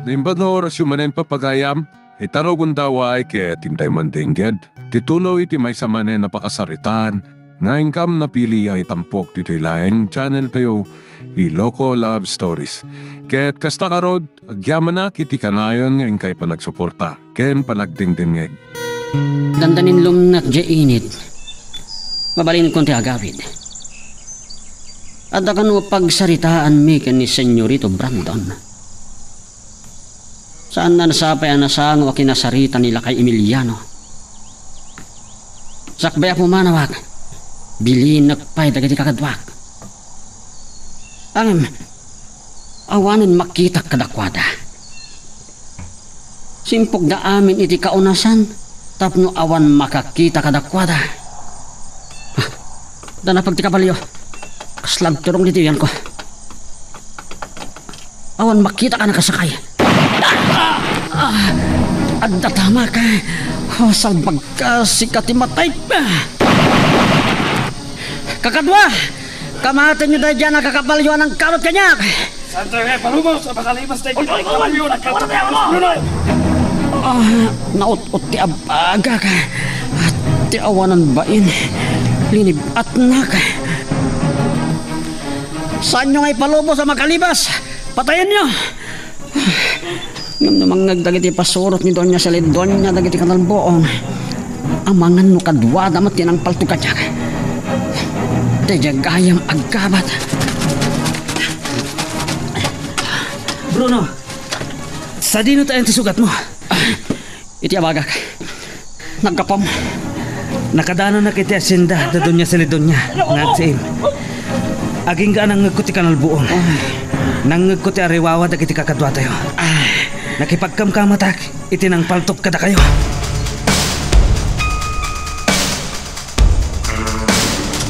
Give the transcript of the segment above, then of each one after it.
Nimbano oras yung manen papagayam, itarogon daw ay kaya tintay mandingged. Titulo iti may samanen na pakasaritan, nga ingkam napili ay tampok dito ilaeng channel kayo, Iloko Love Stories. Kaya't kasta karod, agyaman na kiti kanayon nga ingkay panagsuporta, ken panagdingdingeg. Dandanin lumnak dya init, mabalin konti agawid. At akan mo pagsaritaan mi ken ni Senyorito Brandon. Saan na nasapay ang nasang o kinasarita nila kay Emiliano. Sakbay ako manawag, bilin nagpay dagiti kakadwak. Ang awanan makita kadakwada. Simpog da amin iti kaunasan, tapno awan makakita kadakwada. Dana pagtikabalyo, kaslag turong dito yan ko. Awan makita ka nakasakay. Agda tama ka. Salbag ka sikati matay pa. Kakadwa, kamatin nyo dahil dyan nakakapalyuan ng karot kanyak. Santa Fe, palumos, makalimas tayo dito. Kamalyo, nagkamalyo. Naut-ut ti abaga ka. At ti awanan bain. Linib at nak. Saan nyo ngay palubos sa makalibas? Patayin nyo. Ngam namang nagdagiti pasurot ni Doña Salidonia dagiti kanalboong. Amangan no kadwa damat tinang paltukadyak. Dayag gayam agkabat. Bruno, sa dino tayo tisugat mo. Iti abagak. Nagkapam. Nakadano na kiti asinda da Doña Salidonia. Ngatsim. Aging ka nang ngagkuti kanalboong. Nang ngagkuti ariwawa dagiti kakadwa tayo. Nakipagkamkamatak, itinang paltok kada kayo.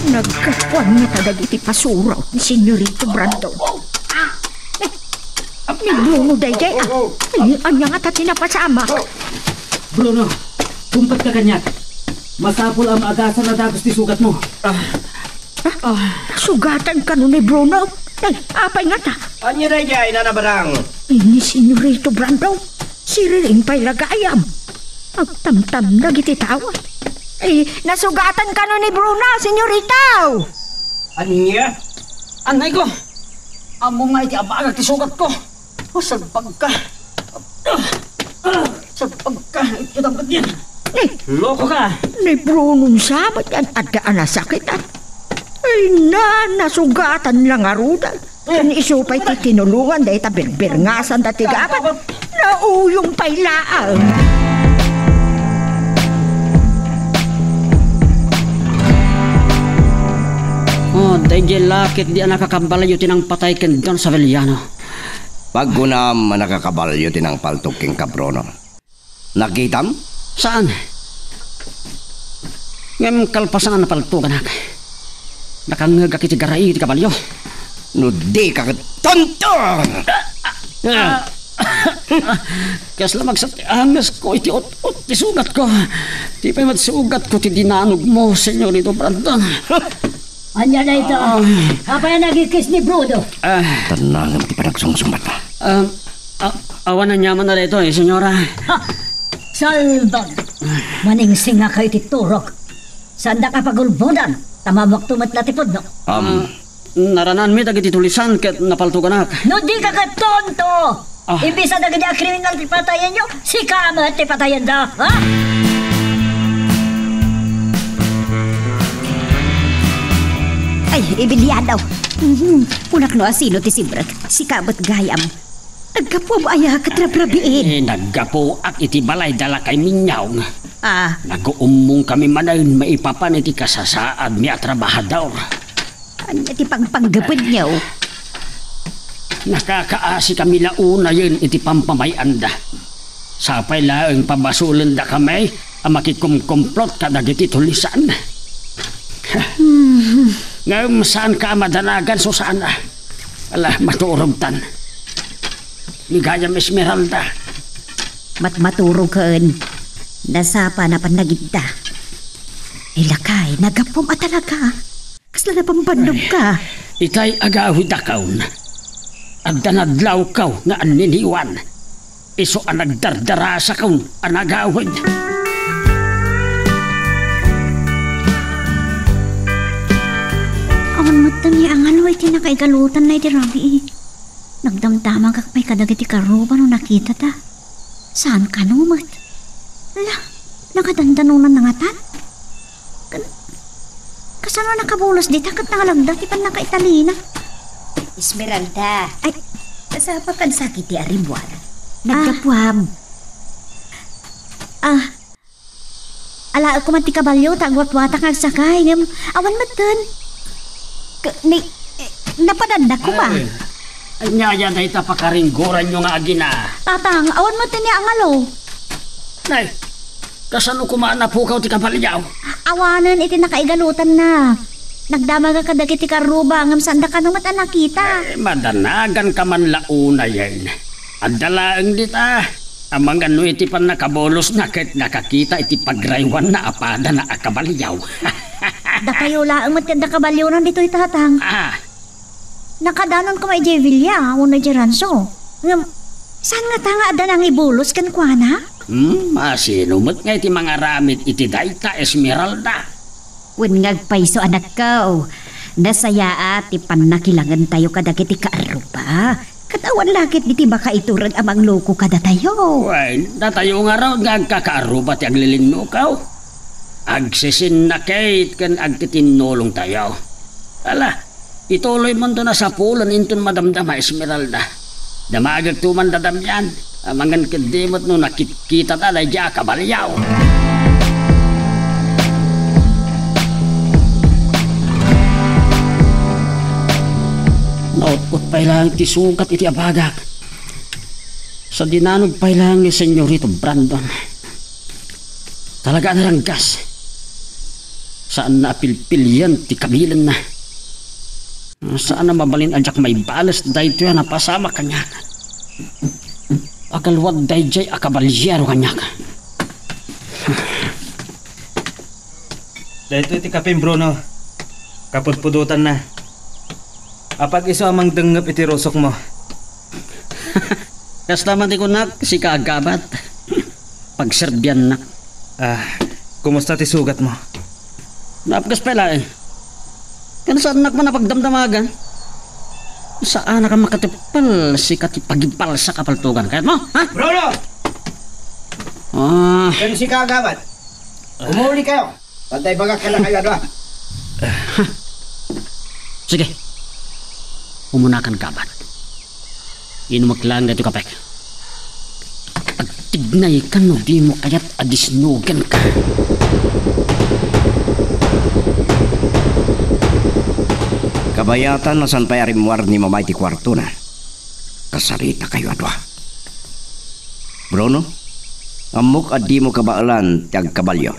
Nagkatwan na kadagiti pasuraw ni Senyorito Brandon. Ni Bruno dayjay anya nga tati napasama. Bruno, kumpat ka kanyak. Masapul ang agasan na dagos ti sugat mo. Sugatan ka nun ni Bruno. Ay, apay nga ta. Anya dayjay, nanabarang. Ini Senyorito Brandon, siriling pa'y lagayam. Agtamtam na giti tawad. Eh, nasugatan ka nun ni Bruno, Senyorito. Anya? Anay ko, amo nga iti abagag ti sugat ko. Salpag ka. Salpag ka, iti dapat yan. Loko ka. Ni Bruno sabat yan at daan na sakitan. Ay nasugatan lang arudan. Kan isupay ti tinulungan dahi ta birbirngasan ta tigapan. Nauyong pailaan. Dahil lakit di nakakabalayo tinang patay ken Don Saveliano. Paggunam nakakabalyo tinang paltok king Cabrono. Nakitam? Saan? Ngem kalpasan na paltukan ak. Nakangagak iti garay iti kabalyo. No di ka tonto! Kas lamag sa angas ko iti ot-ot ti sugat ko. Di pa matsugat ko ti dinanog mo, Senyorito Brandon. Anya na ito. Apa yan nagikis ni Bruno? Tanang ti panagsungsumbat na. Awan na nyaman na dito senyora. Salbag. Maningsing nga kayo ti turok. Sanda ka pagulbunan. Tamamok tumat latipod, no? Naranan mi dagiti tulisan ket napaltukan ak. No di ka tonto. Imbisa na ganyan kriminal ti patayan nyo, si Kama ti patayan da, ha? Ay, ibilian daw. Punak no asino ti Sibrak, si Kabot Gayam. Nagkapo mo aya katraprabiin. Naggapo ak iti balay dala kay minyaw. Nag-uumong kami manayon maipapan iti kasasaad mi at trabahador. Anya ti pangpanggapod niyo? Nakakaasi kami launa yun iti pampamayanda. Sapay laeng pabasulan da kami ang makikumkumplot kadagiti tulisan. Ngayon saan ka madanagan so sana? Ala, maturugtan. Ligaya Esmeralda. Maturog kaan. Nasapa na panagita. Ilakay, nagapom at talaga. Kasla na pambandog ka. Itay agawid akaw na. Agdanadlaw kaw nga aniniwan. iso ang nagdardara sa kong anagawid. Awan mo niya ang ano iti nakaigalutan na iti Rabi eh. Nagdamdamang kakpay kadagiti karuba no nakita ta. Saan ka numat? Ala, nakadandanunan na nga tan? Kasano nakabulos di takat nangalagda ti pan nakaitalina? Esmeralda, Ay, sa pagkansakit ti Aribuan. nagkapuam. Ala ako man ti kabalyo, tagwat-watak agsakay. Awan matan. Napadanda ko ba? Ay, nyaya na ita pakaringguran nyo nga agina. Tatang, awan matan niya ang alo. Nay, kasano kumaan na pukaw ti kapalyaw? Awanan iti nakaigalutan na. Nagdamag ka kadagiti karuba ngam sanda ka naman nakita. Madanagan ka man launa yan. Adalaang dita. Amang ano iti pan nakabolos na kahit nakakita iti pagraywan na apada na akabalyaw. Da kayo laang matanda kabalyo dito itatang. Nakadanon ko may Jevilla, una Geranso. Ngam, saan nga tanga ada nang ibulos kan kuana? Masinumot nga iti mga ramit iti dayta Esmeralda. Wen ngagpaiso anak ko. Nasaya at ipan nakilangan tayo kadagiti kaarupa. Katawan lakit diti baka iturag amang loko kada tayo. Wen, datayo nga raw ngagkakaaruba ti aglilinnukaw. Agsisin na kait kan agtitinulong tayo. Ala, ituloy mo to na sa pulan inton madamdama Esmeralda. Damagag tuman dadam yan. Amangan kadimot no nakikita talay diya kabalyaw. Nautput pa ilang ti sugat iti abagak. Sa dinanog pa ilang ni Senyorito Brandon. Talaga na ranggas. Saan na apilpilyan ti kabilan na. Saan na mabalin ajak may balas dahil ito yan napasama kanya. Agalwag dahil jay akabalyero kanya. Dahil iti kapim Bruno. Kapudpudutan na. Apag iso amang dengep iti rosok mo. Kaslaman ti kunak si kaagabat. Pagserbyan na. Kumusta ti sugat mo? Napkas pala eh. Kano saan nak man napagdamdamagan? Saan na ka makatipal si katipagipal sa kapaltugan? Kahit mo, ha? Bruno! Yan si Kagabat. Umuli kayo. Pantay bagak ka na kayo, ano? Sige. Umunakan kabat. Inumak lang na ito kapek. Pagtignay ka no, di mo kaya't adisnugan ka. Kabayatan na san pa arimwar ni mamay ti kwarto na. Kasarita kayo adwa. Bruno, amok at di mo kabaalan tiyag kabalyo.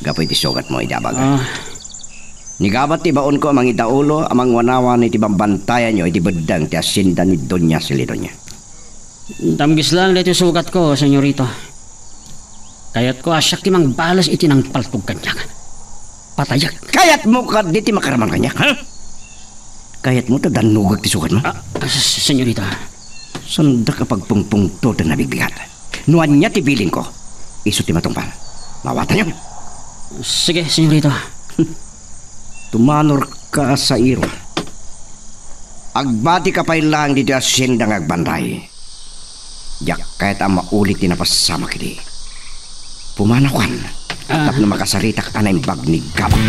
Gapoy ti sugat mo idabaga. Nigabat ti baon ko amang itaulo, amang wanawan iti bambantayan nyo iti bedang ti asinda ni Doña Silidoña. Tamgis lang dito sugat ko, senyorito. Kaya't ko asyak ti mang balas iti nang paltog kanya. Patayak. Kayat mo ka di ti makaraman kanya, ha? Kayat mo ta danugag ti sugat mo? Senyorito. Sanda ka pagpungpungto na nabigbigat. Nuan niya ti biling ko. Iso ti matungpal. Mawatan nyo. Sige, senyorito. Tumanor ka sa iro. Agbati ka pa ilang dito asyenda ng agbanday. Diyak kahit ang maulit din na pasama kiti. Pumanakwan. Tap na makasaritak anay bag ni Gabak.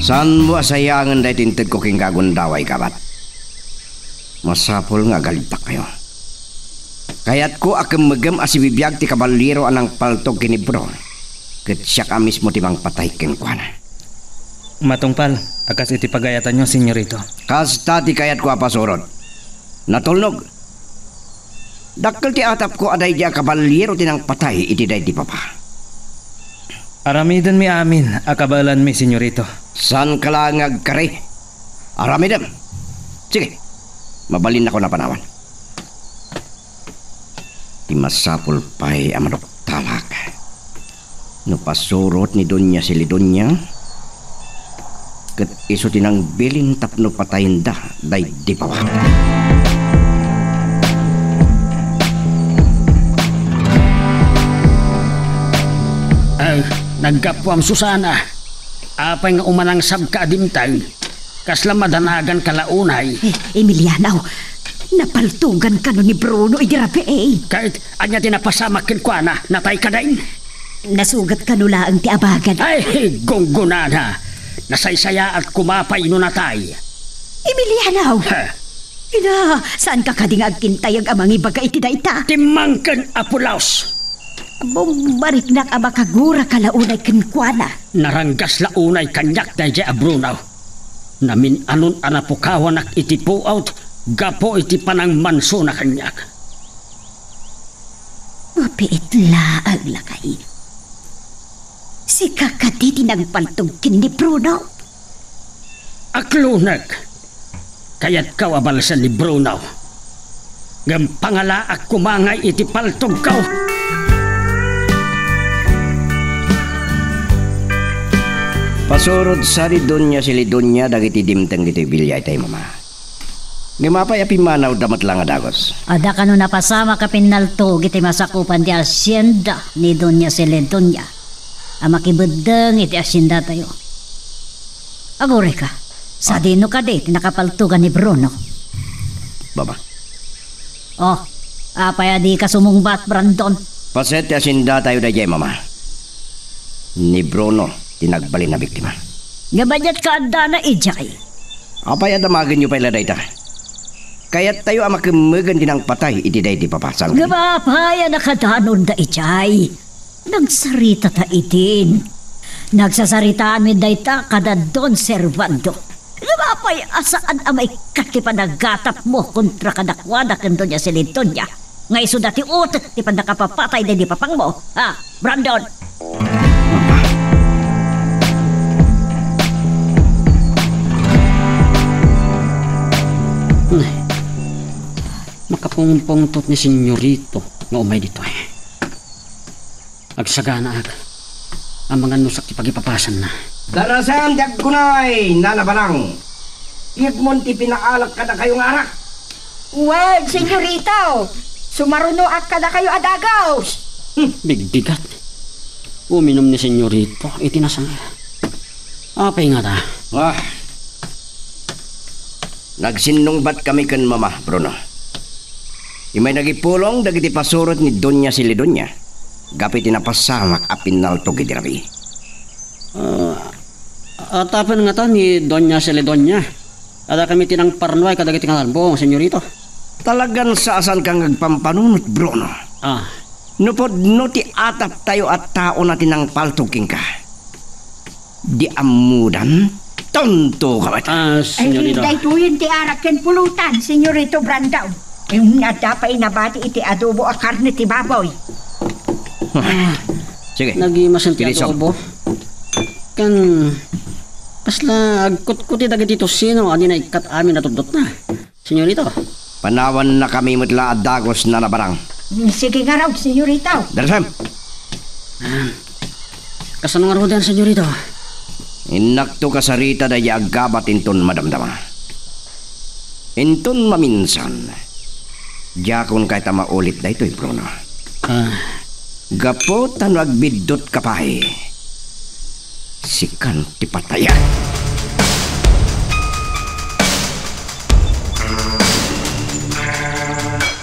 Saan mo asayangan dahil tinted ko king gagundaway, Gabat? Masapol nga galitak kayo. Kaya't ko akong magam asibibiyag ti kabaliro anang paltog kinibro. Kat siya ka mismo timang patay kengkwana. Matungpal, akas iti pagayatan nyo, senyorito. Kasta ti kayat ko apasurod. Natulnog. Dakkel ti atap ko aday di kabaliro tinang patay iti day di papa. Aramidan mi amin, akabalan mi, senyorito. San kalangag kare? Aramidam. Sige, mabalin ako na panawan. Di masapul pa'y amanok talak. No pasurot ni Doña Silidoña, ket iso tinang bilin tapno patayin da day di pa. Ay, nagkapwam Susana. Apay nga umanang sab ka adimtay. Kasla madanagan kalaunay. Emiliano, napaltugan ka no ni Bruno idirabi Kahit anya tinapasama kinkwana, natay ka dain. Nasugat ka nula ang tiabagan. Ay, gonggonana. Nasaysaya at kumapay no natay. Emiliano! Ha, Ina, saan ka kadingag kintay ang amang ibaga iti dayta? timangken apulaos. Bumbarik na ka makagura kalaunay kinkwana. Naranggas launay kanyak na di abrunaw. Namin anon anapukawan ak iti puaut, gapo iti panang manso na kanyak. Mapiit laang lakay. Si kakaditi nagpaltugkin ni Bruno. Aklunag, kaya't kawabalasan ni Bruno. Ngam pangala ak kumangay iti paltog kaw. Pasurod sa Lidonya si Lidonya dagiti dimteng dito'y bilyay tayo mama. Ngimapay api manaw damat lang adagos. Ada ka no napasama ka pinalto iti masakupan di asyenda ni Donya Seledonya. Amakibedeng iti asyenda tayo. Agore ka, sa dino ka di tinakapaltugan ni Bruno. Baba. Oh, apay adi ka sumungbat Brandon. Paset ti asyenda tayo dayay mama. Ni Bruno tinagbali na biktima. Gabadyat ka anda na ijay. Apay adamagin nyo pa iladay ta. Kaya't tayo ang makimagan din ang patay iti day di papasang. Gabapaya nakadanon da ijay. Nagsarita ta itin. Nagsasaritaan mi dayta kada Don Servando. Gabapay asaan amay katipanagatat mo kontra kadakwana kendo niya si Lidonya. Nga iso dati utak ti pandakapapatay na di papang mo. Ha, Brandon? Makapungpungtot ni senyorito nga umay dito eh. Agsagana ag. Ang mga nusak ti pagipapasan na. Darasan dag kunay nanabalang. Igmon ti pinaalak ka na kayong arak. Well, senyorito, sumaruno at kada kayo adagaw. Bigbigat. Uminom ni senyorito. Itinasang. Apay nga ta. Nagsinungbat kami kan mama, Bruno. Imay nagipulong dagiti pasurot ni Donya si Lidonya. Gapit tinapasamak a pinaltog iti rabi. Atapan nga ta ni Donya Seledonya. Ada kami tinang parnoy kadagiti kanalbong, senyorito. Talagan saasan kang nagpampanunot, Bruno. Nupod no ti atap tayo at tao natin ang paltugking ka. Di amudan, tonto ka ba? Senyorito. Ay, daytoyin ti arak ken pulutan, senyorito Brandon. Yung nadapay nabati iti adobo a karne ti baboy. Sige. Nagimasan ti Kilisong. adobo. Kan pasla agkut-kuti dagiti tosino ani na ikat amin natudot na. Senyorito. Panawan na kami mutla adagos na nabarang. Sige nga raw, senyorito. Darasam, Kasano nga rodan, senyorito? inakto ka sa rita daya agabat inton madamdama. Inton maminsan. Diyakon kahit maulit na ito'y Bruno. Gapot ang agbidot kapay. Sikan ti pataya.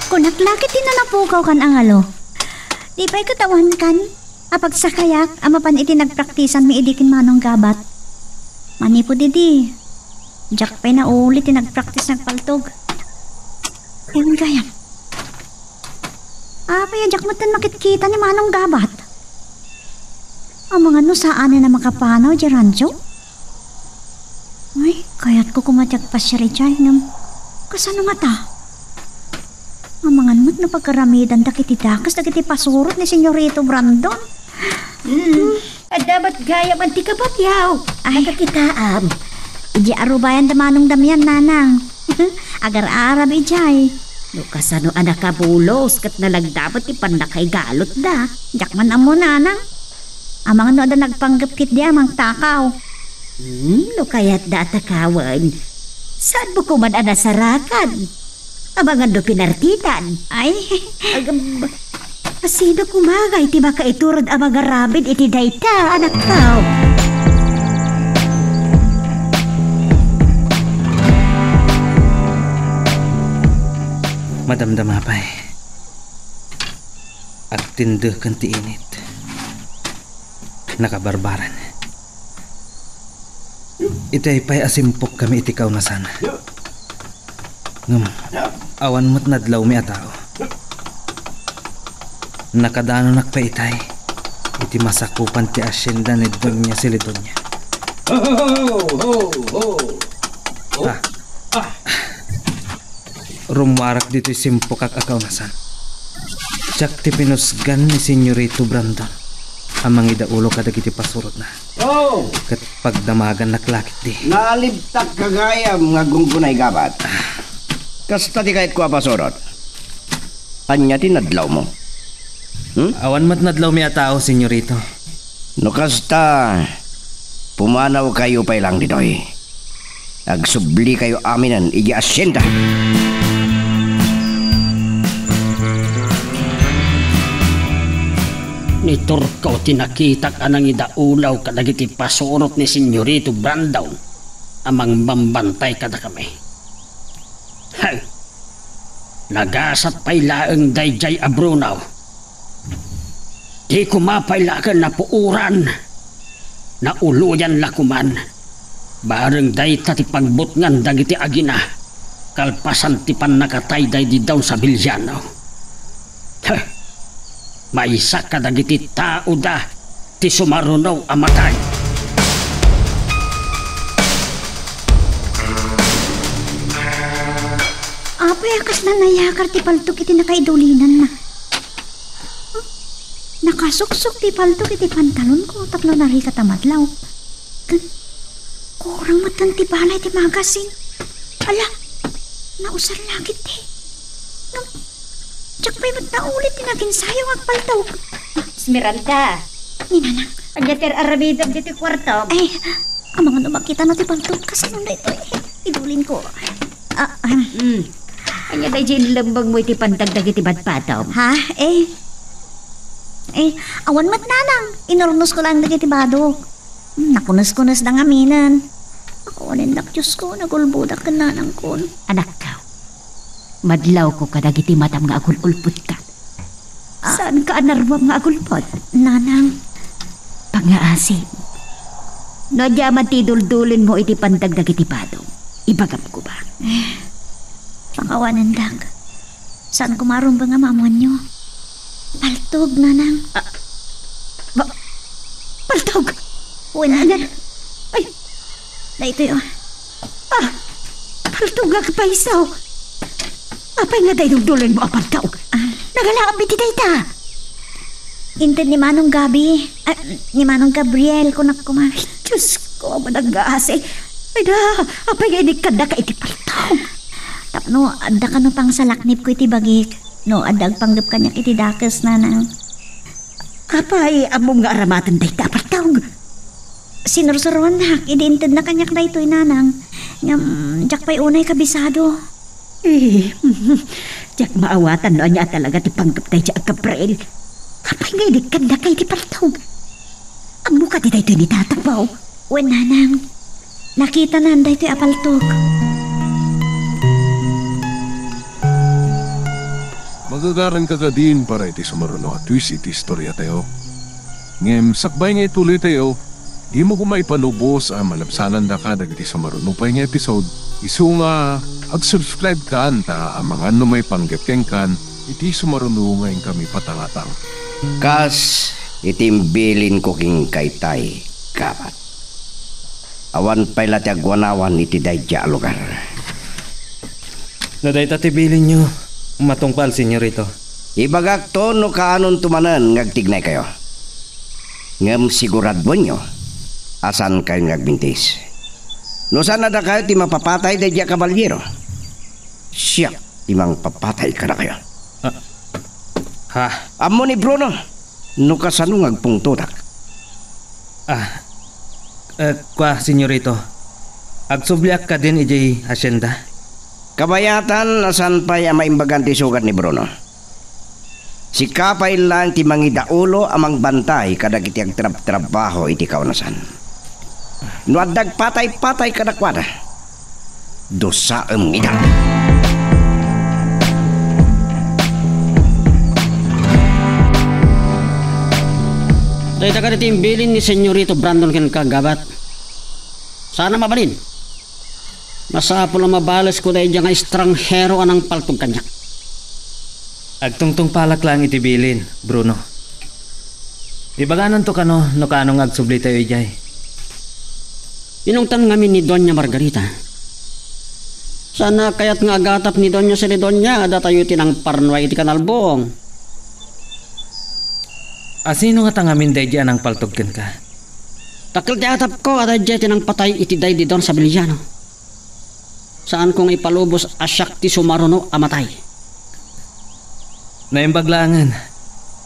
Kunak lakit din na napukaw kan angalo. Di pa'y katawan kan? Apag sa kayak, amapan iti nagpraktisan mi idikin manong gabat. Manipo didi. Jack pa'y naulit ti nagpraktis nagpaltog. Ayun gayam. Apay, Jack matan makitkita ni manong gabat. Ang mga no saan na makapanaw di rancho? Ay, kaya't ko kumatyak pa siya rin nam. Kasano nga ta? Ang mga nut na pagkaramidan da kiti dakas da kiti pasurot ni Senyorito Brandon. At dapat gaya man ti kapatyaw. Ay, nakakitaam. Iji arubayan da manong damian nanang. Agar-arab ijay. Lukas ano anak kabulos kat nalagdapat ipan na kay galot da. Jak man amo nanang. Amang no da nagpanggapkit di amang takaw. No kaya't datakawan. Saan mo kuman anasarakan? Ang mga do pinartitan. Ay, sino kumagay ti makaiturod ang mga rabid iti dayta, anak ko? Madamdam apay. Agtinda kan ti init. Nakabarbaran. Itay pa'y asimpok kami iti kaunasan. Ngam, awan mo't nadlaw mi atao. Nakadano nakpa itay. Iti masakupan ti asyenda ni Doña Silidonya. Rumwarak dito'y simpok kag akaunasan. Tiyak ti pinusgan ni Senyorito Brandon. Amang idaulo kadag iti pasurot na. Kat pagdamagan naklakit di. Naalibtak kagayam nga gunggunay gabat. Kasta di kahit ko pasurot. Anya tinadlaw mo. Awan mat nadlaw mi atao, Senyorito. No kasta, pumanaw kayo pa ilang ditoy. Agsubli kayo aminan, igi asyenda. Ni Turkaw tinakitak anang idaulaw kadagiti pasurot ni Senyorito Brandon. Amang bambantay kada kami. Hay! Nagasat pa'y laeng dayjay abrunaw. Di kumapailakan na puuran. Na uluyan lakuman. Bareng dayta ti pagbutngan dagiti agina. Kalpasan ti pan nakatayday di daw sa Bilyano. Heh! Maisa ka dagiti tao da ti sumarunaw amatay. Apay akas na nayakar ti paltok iti nakaidulinan na. Nakasuksok ti paltok iti pantalon ko tapno nari katamadlaw. Kurang matan ti balay ti magasin. Ala, nausar lagit ti. Tsak pa'y mat na ulit tinagin sayang agpaltaw. Esmeralda, Ninanang, anya ter arabidam diti kwarto. ay, ang mga numakita na ti paltok kasi nung na ito idulin ko. Anya day jin lambang mo iti pandagdag iti badpadaw. Ha? Awan mat nanang, inornos ko lang dagiti badok. Nakunas-kunas na ngaminan. Ako anindak Diyos ko, nagulbudak ka nanang kon. Anak ka, madlaw ko kadagiti matam nga agululpot ka. Saan ka anarwam nga agulpot? Nanang, Pangaasip. No diyaman ti duldulin mo iti pandagdag iti badong. Ibagam ko ba? pakawanan dag. Saan kumaroon ba nga mamuan nyo? Paltog, nanang. Paltog! Unanan. Ay! Na ito yun. Paltog nga kapaisaw. Apay nga day dugdulin mo apaltog. Nagalaang biti day ta. Intin ni Manong Gabi. Ni Manong Gabriel kung nakumar. Diyos ko, managasi. Ay da, apay nga inikada ka iti paltog. Tapno, adda ka no pang salaknip ko iti bagik. No, adag panggap kanyak iti dakes, nanang. Apay, among nga aramatan day ta paltog. Sinursuruan na, idintid na kanyak na ito'y nanang. Diyak pa'y unay kabisado. Diyak maawatan no niya talaga ti panggap tayo diyak kaprel. Apay nga inikad na kayo ti paltog. Ang mukha ti tayo ni tatakbaw. Uwan, nanang. Nakita na anday ito'y apaltog. Magagaran ka ka din para iti sumaruno at twist iti istorya tayo. Ngem, sakbay nga ituloy tayo. Di mo kumay palubos ang malabsanan da ka dagiti sumaruno pa yung episode. Isu nga, ag-subscribe ka ta ang mga may panggapkeng kan iti sumaruno ngayon kami patangatang. Kas, itimbilin ko king kaytay, kapat. Awan pa'y latiagwanawan iti dayja lugar. No day tatibilin nyo. Matungpal, Senyorito. Ibagak to no kaanon tumanan ngagtignay kayo. Ngem sigurad mo nyo, asan kayo ngagbintis. No sana da kayo ti mapapatay dayja kabalyero. Siya, timang papatay ka na kayo. Ha? Amo ni Bruno, no kasano ngagpungtutak. Kwa, senyorito. Agsubliak ka din ijay hasyenda. Kabayatan asan pa'y maimbagan ti sugat ni Bruno. Si kapay lang ti mangidaulo amang bantay kadag iti agtrabaho iti kaunasan. No addag patay-patay kadakwada. Dosa ida. Dahil ka dito bilin ni Senyorito Brandon ken kagabat. Sana mabalin. Masapol ang mabalas ko dahil dyan nga estranghero anang paltog kanya. Agtungtong palak lang itibilin, Bruno. Ibaganan to kano no kanong agsubli tayo ijay. Inungtan ngamin ni Doña Margarita. Sana kaya't nga agatap ni Doña Silidonya ada tayo tinang parnway iti kanalbong. Asino nga tangamin day dyan ang paltog ken ka? Takil ti atap ko ada dyan tinang patay iti day di Don sa Biliano. Saan kong ipalubos asyak ti sumaruno amatay. Naimbaglangan.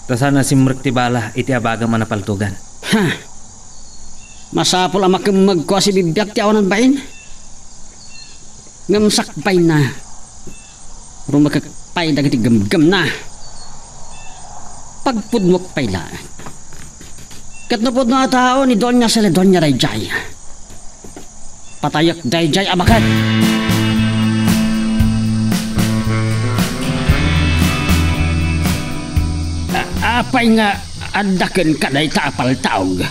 Ta sana simrek ti bala iti abaga manapaltugan. Ha? Masapol ang makimagkwa si bibyak ti awanan bain. Ngamsakpay na. Rumakakpay dagiti gamgam na. Pagpudmok pay la. Katnapod na tao ni Doña Silidonya Dayjay. Patayak Dayjay abakat. Apay nga andaken ka day taapal taog.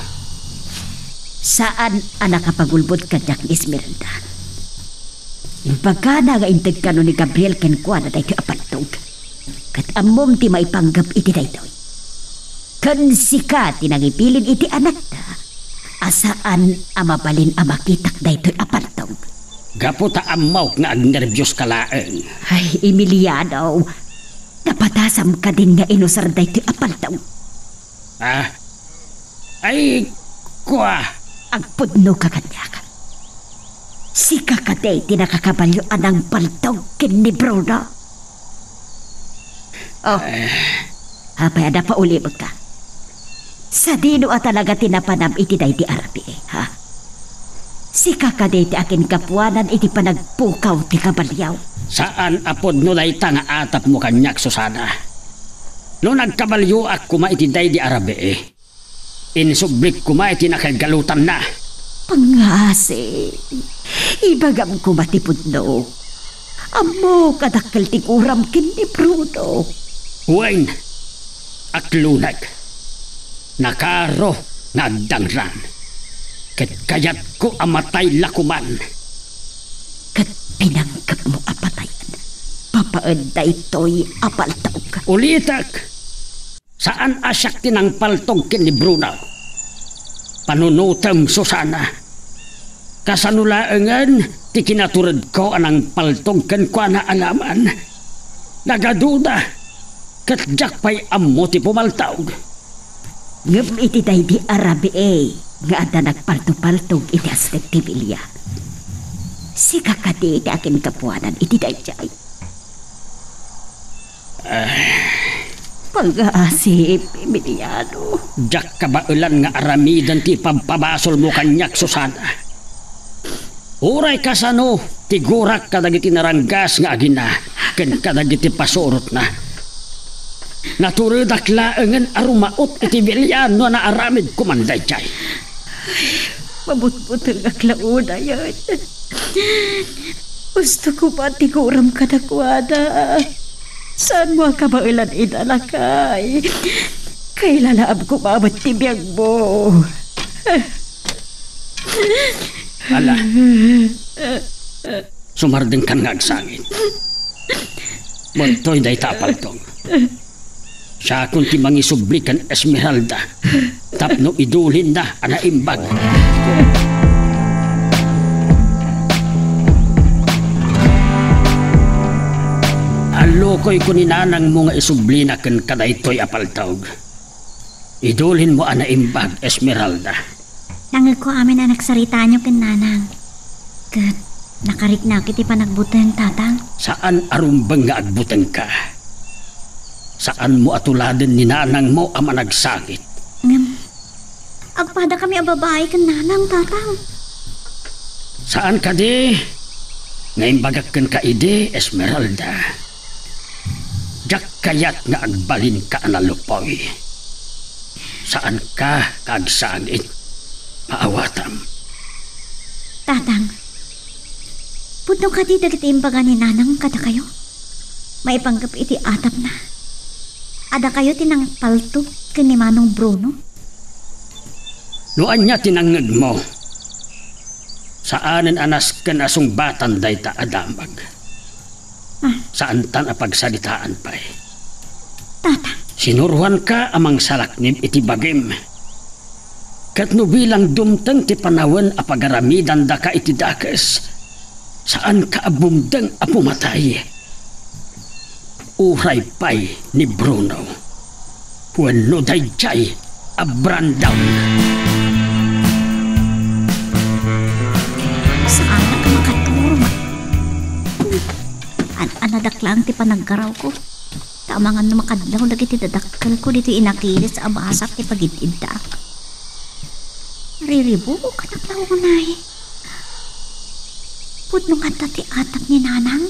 Saan ang nakapagulbot ka Jack Esmeralda? Pagka nagaintag ka no ni Gabriel kenkwana day ti apaltog. Kat amom ti maipanggap iti daytoy. Kan sika tinangipilin iti anak na. Asaan amabalin amakitak daytoy apaltog. Gapo ta amaw nga agnervyos ka laeng. Ay, Emiliano. Napatasam ka din nga inusar daytoy apaltog. Ah? Ay, kwa. Agpudno ka kanyak. Sika ka day tinakakabalyo anang paltog ken ni Bruno. Oh, hapay ada pa uli ka. Sa dino at talaga tinapanam iti day di Arabi, ha? Sika ka day ti akin kapuanan iti panagpukaw ti kabalyaw. Saan apod no layta nga atap mo kanyak Susana? No nagkabalyo at kuma iti day di Arabi insublik kuma iti nakagalutan na. Pangasi, ibagam ko matipod no. Amo kadakkel ti kuram ken ni Bruno. Wain, aklunag, nakaro, nagdangran. Ket kayat ko amatay lakuman. Kat pinanggap mo apatayan. Papaanda ito'y apaltog. Ulitak, saan asyak tinang paltog ken ni Bruno? Panunutem Susana. Kasanulaengan, ti kinaturad ko anang paltog ken kwa na alaman. Nagaduda, kat jakpay ammo ti pumaltawg. Ngam iti day di Arabi nga ada nagpaltog-paltog iti Aztec ti Villa. Si kakadi iti akin kapuanan iti day jay. Pag-aasip, Emiliano. Jak kabailan nga aramidan ti pampabasol mo kanyak Susana. Uray kasano, tigurak kadagiti naranggas nga agina, ken kadagiti pasurot na. Naturudak laengan arumaot iti Villano na aramid kumanday jay. Mabutbutang aklauna yan. Gusto ko ba tiguram ka na kuwada? Saan mo ang kabailan inalakay? Kailalaab ko mamat tibiyag mo. Ala, sumardeng kan nga agsangit. Montoy day tapaltong. Siya kung ti mangisublikan Esmeralda, tapno idulin na anaimbag. Alokoy ko ni nanang mo nga isublina ken kadaytoy apaltawg. Idulin mo anaimbag Esmeralda. Nangag ko amin na nagsarita nyo ken nanang. Kat nakariknak iti panagbuteng tatang. Saan arumbang nga agbuteng ka? Saan mo atuladen ni nanang mo ang managsakit? Ngam, agpada kami ang babae kan nanang tatang. Saan ka di? Ngayon bagakkan ka ide, Esmeralda. Jak kayat nga agbalin ka analupoy. Saan ka kagsangit? Maawatam. Tatang, pudno ka di dagiti imbaga ni nanang kada kayo. Maipanggap iti atap na. Ada kayo tinang palto ken ni Manong Bruno. Noan niya tinangag mo. Saanen anas ken asong batan day ta adamag. Saan tan apagsalitaan pa eh. Tatang, Sinuruan ka amang salaknib iti bagim. Kat no bilang dumteng ti panawen apagaramidan da ka iti dakes. Saan ka abumdeng apumatay. Uray pay ni Bruno. Wano dayjay abrandaw. saan na ka makaturo? Anadaklang ti panaggaraw ko. Tamangan na makadlaw lagi ti dadakkel ko dito inakilit sa abasak ti pagitidda. Riribo ka na tao ko na eh. Pudno nga ti atap ni nanang.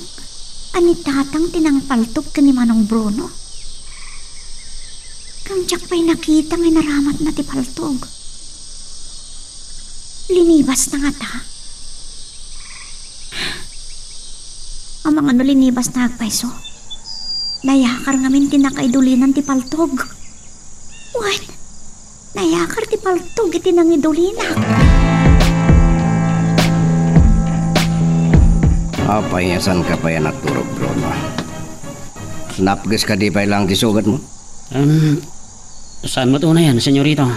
Ani tatang tinangpaltok ka ni Manong Bruno. Kang jak pa'y nakita nga naramat na ti paltog. Linibas na nga ta. Ang mga no linibas na agpaiso. Nayakar ngamin tinakaidulinan ti paltog. What? Nayakar ti paltog iti nang idulina. Apayasan ka pa yan at turog, Bruno. Napgas ka di pa ilang tisugat mo? Saan mo ito na yan, senyorito?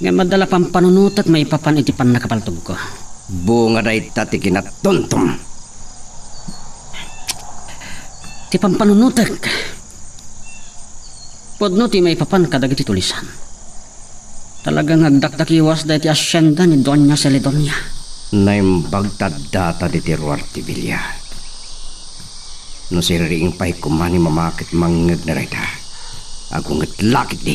Nga madala pang panunutat may papan iti pan nakapaltog ko. Bunga da itati kinatuntum. Ti pang panunutak. Podno ti may papan kadag iti tulisan. Talagang agdakdakiwas da iti asyenda ni Doña Celedonia. Naimbag tadata di tiruar ti bilya. No siriing pa'y kumani mamakit mangag na rayta. Ako nga't lakit di.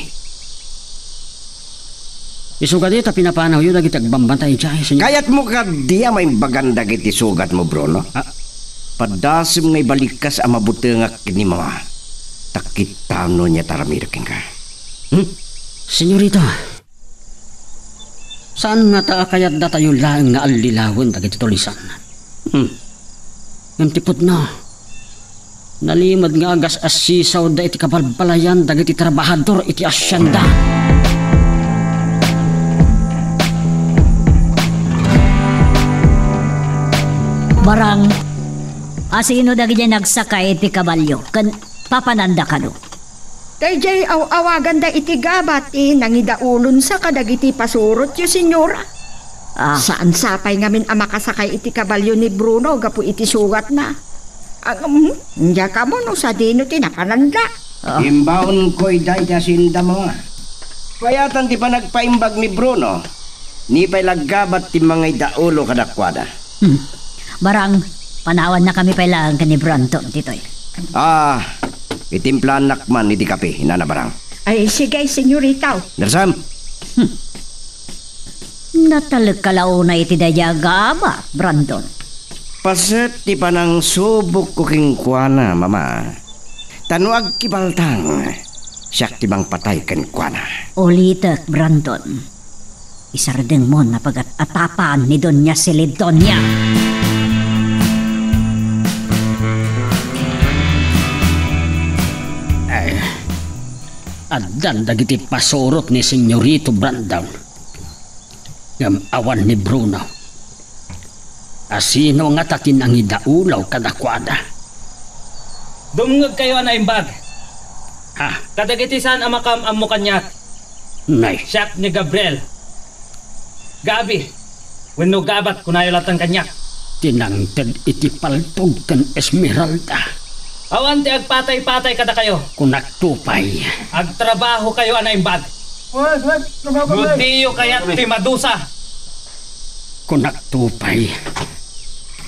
Isugat ito pinapanaw yun dagit agbambantay dyan, senyor. Kayat mo ka diya may baganda kiti sugat mo, Bruno. Padasim ngay balikas ang mabuti nga kini mama. Takitano niya taramiraking ka. Senyorito, saan nga ta kayat da tayo laeng nga alilawin dagit tulisan? Yung tipot na, nalimad nga agas asisaw da iti kabalbalayan dagit iti trabahador iti asyanda. Barang, asino dagi dyan nagsakay iti kabalyo, kan papananda ka no? Dayjay awagan da iti gabat nangidaulon sa kadagiti pasurot yu senyora. Saan sapay ngamin ang makasakay iti kabalyo ni Bruno gapu iti sugat na. Hindi ka mo no sa dino tinapananda. Imbaon ko'y day sinda mo. Kayatan di pa nagpaimbag ni Bruno. Ni pa'y laggabat ti mga idaulo kadakwada. Barang, panawan na kami pailangan ka ni Branton, titoy. Itimplan nakman iti kape, hinanabarang. Ay sige senyorita. Darsam. Natalag kalaw na iti dayagama, Brandon. Paset ti panang subok ko kingkwana, mama. Tanuag kibaltang. Siyak ti bang patay kingkwana. Ulitak, Brandon. Isardeng mo na pag-atapan ni Doña Celedonia. Adan dagiti pasurot ni Senyorito Brandon. Ngam awan ni Bruno. Asino nga tatin ang idaulaw kadakwada. Dumngag kayo na imbag. Kadagiti saan amakam amo kanya. Nay. Siyak ni Gabriel. Gabi. Wenno gabat kunayo latang kanya. Tinangtad iti paltog kan Esmeralda. Awan ti agpatay-patay kada kayo. Kunaktupay. Agtrabaho kayo ana imbag. Gudiyo kayat ti madusa. Kunaktupay.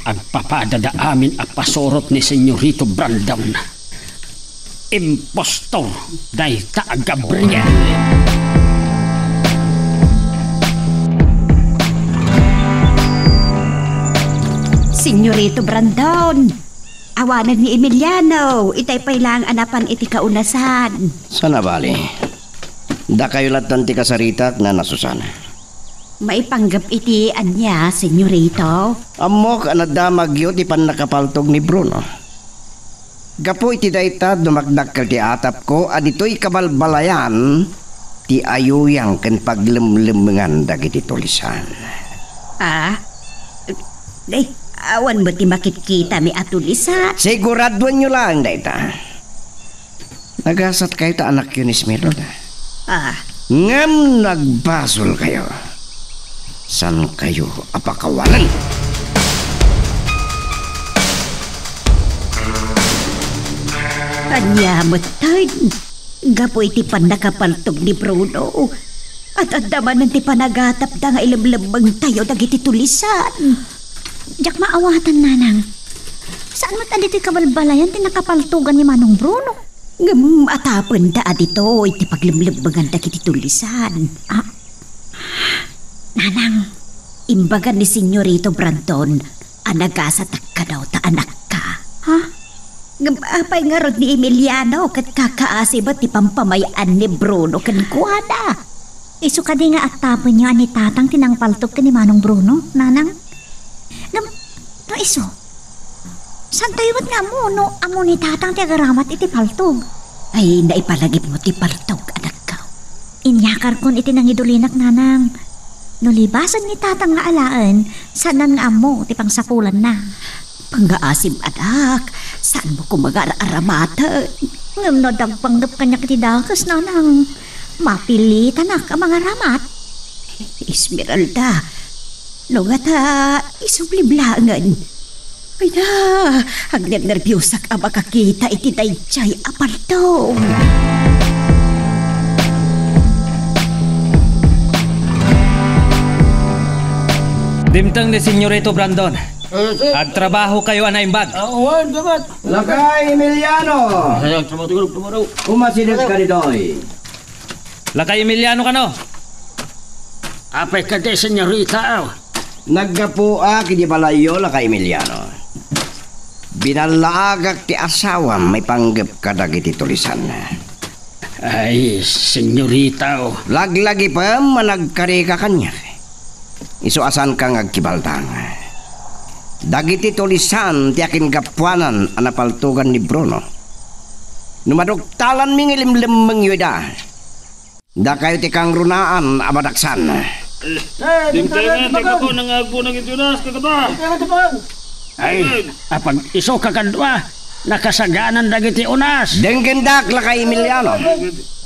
Agpapadada amin a pasorot ni Senyorito Brandon. Impostor day ta Gabriel. Senyorito Brandon. Awanan ni Emiliano, itay pa lang anapan iti kaunasan. Sana bali. Da kayo latan ti kasaritak na nasusana. Maipanggap iti anya, Senyorito. Amok anadamag yun ti panakapaltog ni Bruno. Gapo iti dayta dumagdakkel ti atap ko adito'y kabalbalayan ti ayuyang ken paglemlemengan dagiti tulisan. Awan mo ti makikita mi atulisan. Siguraduan nyo lang dayta. Nagasat kayo ta anak yun Esmeralda. Ngam nagbasol kayo. San kayo apakawalan? Anya mo tayo. Gapo iti panakapaltog ni Bruno. At andaman ti panagatap da nga ilamlamang tayo dagiti tulisan. Jak maawatan nanang. Saan mo tadi ti kabalbalayan ti nakapaltugan ni Manong Bruno? Ngam atapon da adito iti paglamlambangan dagiti tulisan. Nanang, imbagan ni Senyorito Brandon anagasat ka daw ta anak ka. Apay nga rod ni Emiliano kat kakaasi ba ti pampamayaan ni Bruno kan kuana. Isu ka di nga at tapon niya ni tatang tinangpaltok ka ni Manong Bruno, nanang. No iso, saan tayo ba't nga mo no amo ni tatang ti agaramat iti paltog? Ay naipalagip mo ti paltog anak ka. Inyakar kon iti nangidulinak nanang. Nulibasan ni tatang nga alaan, saan nga amo ti pangsapulan na. Panggaasim anak, saan mo kumag-araramatan? Ngam no dagpanggap kanya kiti dakas nanang. Mapilitan na ka mga ramat. Esmeralda, lungat isubliblangan. Ay na, hagdag nervyosak ang makakita iti dayjay apartong. Dimtang ni Senyorito Brandon. Agtrabaho kayo anaimbag. Lakay Emiliano! Umasinag ka nidoy. Lakay Emiliano ka no? Apay ka de, senyorita. Nagkapua kini balayo lakay Emiliano. Binalaagak ti asawa may panggap ka dagiti tulisan. Ay, senyorita. Laglagi pa managkari ka kanya. Isuasan kang agkibaldang. Dagiti tulisan ti akin gapuanan anapaltugan ni Bruno. Numaduktalan mingilimlim mengyuda. Da kayo ti kang runaan abadaksan. Dimtengan, teka po, nangagpunang itunas, kakata. Ay, apag iso kakadwa, nakasaganan dagiti unas. Denggendak lakay Emiliano.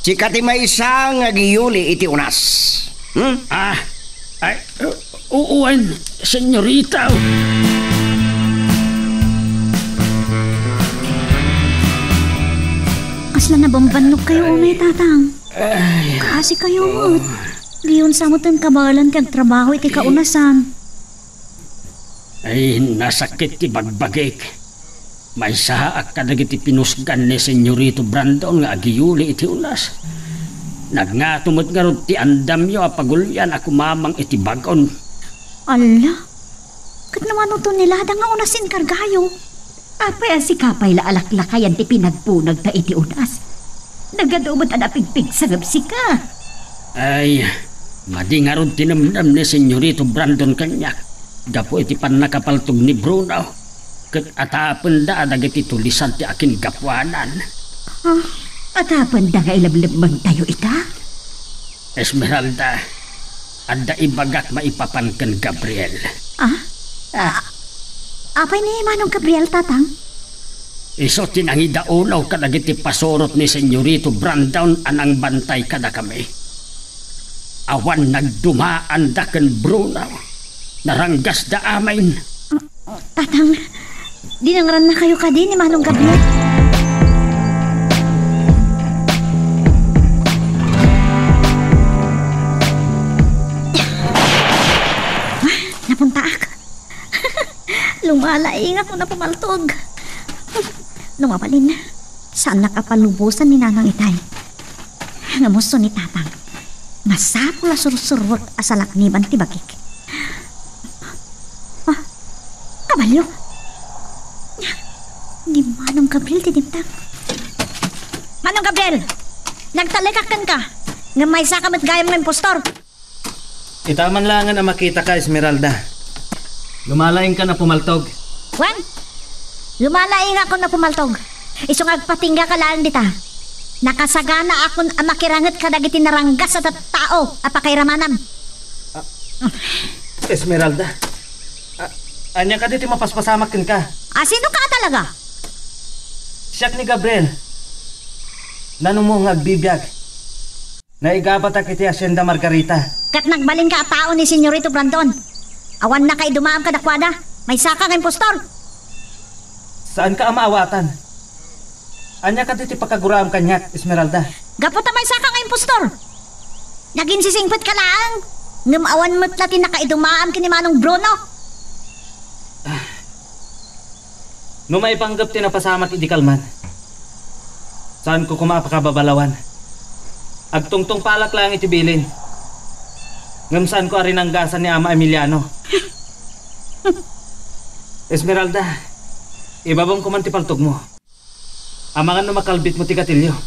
Sikati may isang agiyuli iti unas. Ay, uuwan, senyorita. Asla na bambanok kayo umay tatang. Kasi kayo mo't. Diyon sa mo't kabalan kag trabaho iti kaunasan. Ay, nasakit ti bagbagik. May saak kadagiti pinusgan ni Senyorito Brandon nga agiyuli iti unas. Nagngatumot nga ron ti andamyo apagulyan ako mamang iti bagon. Ala, kat naman ito nilada nga unasin kargayo. Apay si kapay la alaklakayan ti pinagpunag ta iti unas. Nagadumot ang apigpig sa gabsi ka. Ay, madi nga ron tinamdam ni Senyorito Brandon kanyak. Gapo iti panakapaltog ni Bruno. Kat atapon da dagiti tulisan ti akin gapuanan. Atapon da nga ilablamang tayo ita? Esmeralda, anda ibagak maipapan ken Gabriel. Apay ni Manong Gabriel tatang? Iso tinangidaunaw kadagiti pasorot ni Senyorito Brandon anang bantay kada kami. Awan nagdumaan da ken Bruno. Naranggas da amain. Tatang, dinangran na kayo ka din ni Manong Gabriel. Napunta ako. Lumalaing ako na pumaltog. Lumapalin na. Saan nakapalubusan ni Nanang Itay? Ngamusto ni Tatang. Masapula sursurwag asalak ni Bantibagik. Kabalyo, Gabriel, tinimtang. Manong Gabriel, nagtalikakan ka. Nga may sakamit gayam ng impostor. Itaman lang ang makita ka, Esmeralda. Lumalaing ka na pumaltog. Juan, lumalaing ako na pumaltog. Isong agpatingga ka lang dita. Nakasagana akong makirangat ka dagiti naranggas sa tao apakairamanam. Esmeralda, anya ka dito mapaspasamakin ka. Sino ka talaga? Siyak ni Gabriel. Nano mo nga agbibiyag. Naigabat ak iti Hacienda Margarita. Kat nagbalin ka tao ni Senyorito Brandon. Awan na kay dumaam ka dakwada. May saka ng impostor. Saan ka amaawatan? Anya ka dito pagkaguraam kanyak, Esmeralda. Gapota may saka ng impostor. Naging sisingpit ka lang. Ngamawan mo't lati na kay dumaam kini Manong Bruno. No may panggap tinapasamak iti kalman. Saan ko kumapakababalawan? Agtungtong palak lang iti bilin. Ngamsaan ko arin ang gasan ni Ama Emiliano. Esmeralda, ibabang ko man ti paltog mo. Amangan no makalbit mo ti katilyo.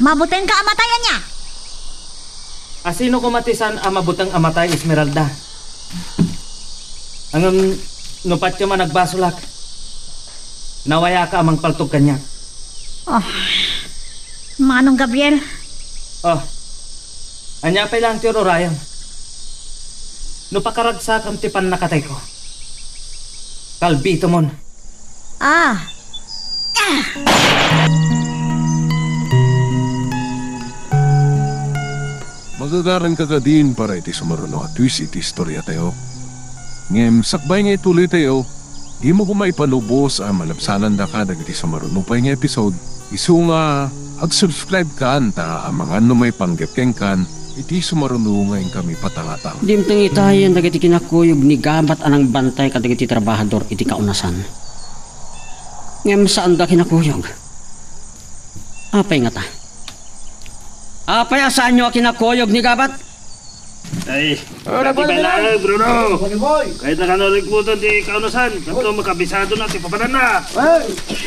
Mabutin ka amatayan niya. Asino kumatisan ang mabutang amatay, Esmeralda? Ang nupat ka man nagbasulak. Nawaya ka amang paltog kanya. Oh, Manong Gabriel. Oh, anya pa lang ti Ryan. Nupakaragsak ang tipan nakatay ko. Kalbito mon. Magagaran ka din para iti sumaruno at twist iti istorya tayo. Ngem, sakbay nga ituloy tayo. Di mo kung maipanubos ang malabsanan da ka iti sumaruno pa nga episode. Isu nga, ag-subscribe ka anta ang mga may panggapkeng kan iti sumaruno ngayon kami patangatang. Dimtang itayan dagiti kinakuyog ni gabat anang bantay kadagiti trabahador iti kaunasan. Ngem saan da kinakuyog? Apay nga ta? Apay asaan nyo kinakuyog ni gabat? Ay, pati ba lang, Bruno? Kahit nakanolig mo ito di kaunasan, kanto makabisado na, tipapanan na.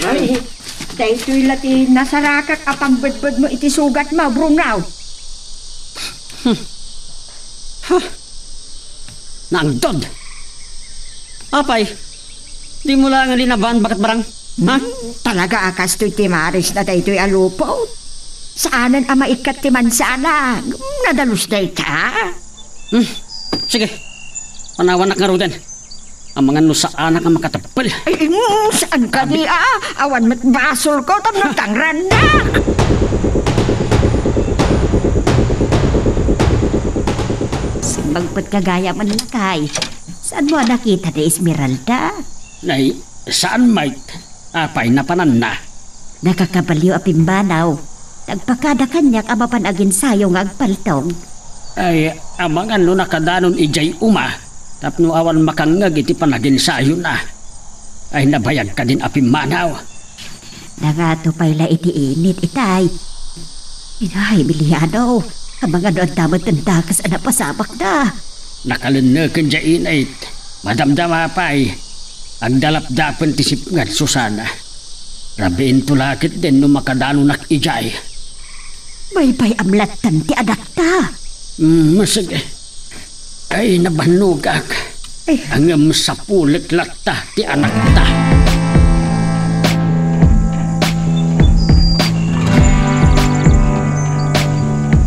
Ay, dahil ito'y lati nasarakak apang bedbed mo iti sugat mo, Bruno. Naangdod! Apay, di mo lang ang linaban, bakit barang? Ha? Talaga akas to'y timaris na dahil ito'y alupo. Saanan ang maikat ti mansana? Nadalus na ka? Sige, panawanak nga rutin. Ang mga nusaan ang makatapal. Ay, saan ka di Awan mat basol ko, tam natangran na. Simbagpat kagaya manlakay. Saan mo nakita ni Esmeralda? Nay, saan mait? Apay na panan na. Nakakabaliw apimbanaw. Nagpakada kanyak amapan agin sayo nga agpaltong. Ay, amang ano nakadanon ijay uma. Tapno awan makangag iti panagin sayo na. Ay nabayag ka din apimanaw. Nangato payla iti init itay. Inahay Emiliano. Amang ano ang tamad ng dakas na pasabak na. Nakalinakan dyan inait. Madamdama pa'y. Ang dalap-dapan tisip nga Susana. Rabiin tulakit din no makadanon ijay. May amlatan ti anak ta. Sige. Ay nabanugak. Ang sapulit latta ti anak ta.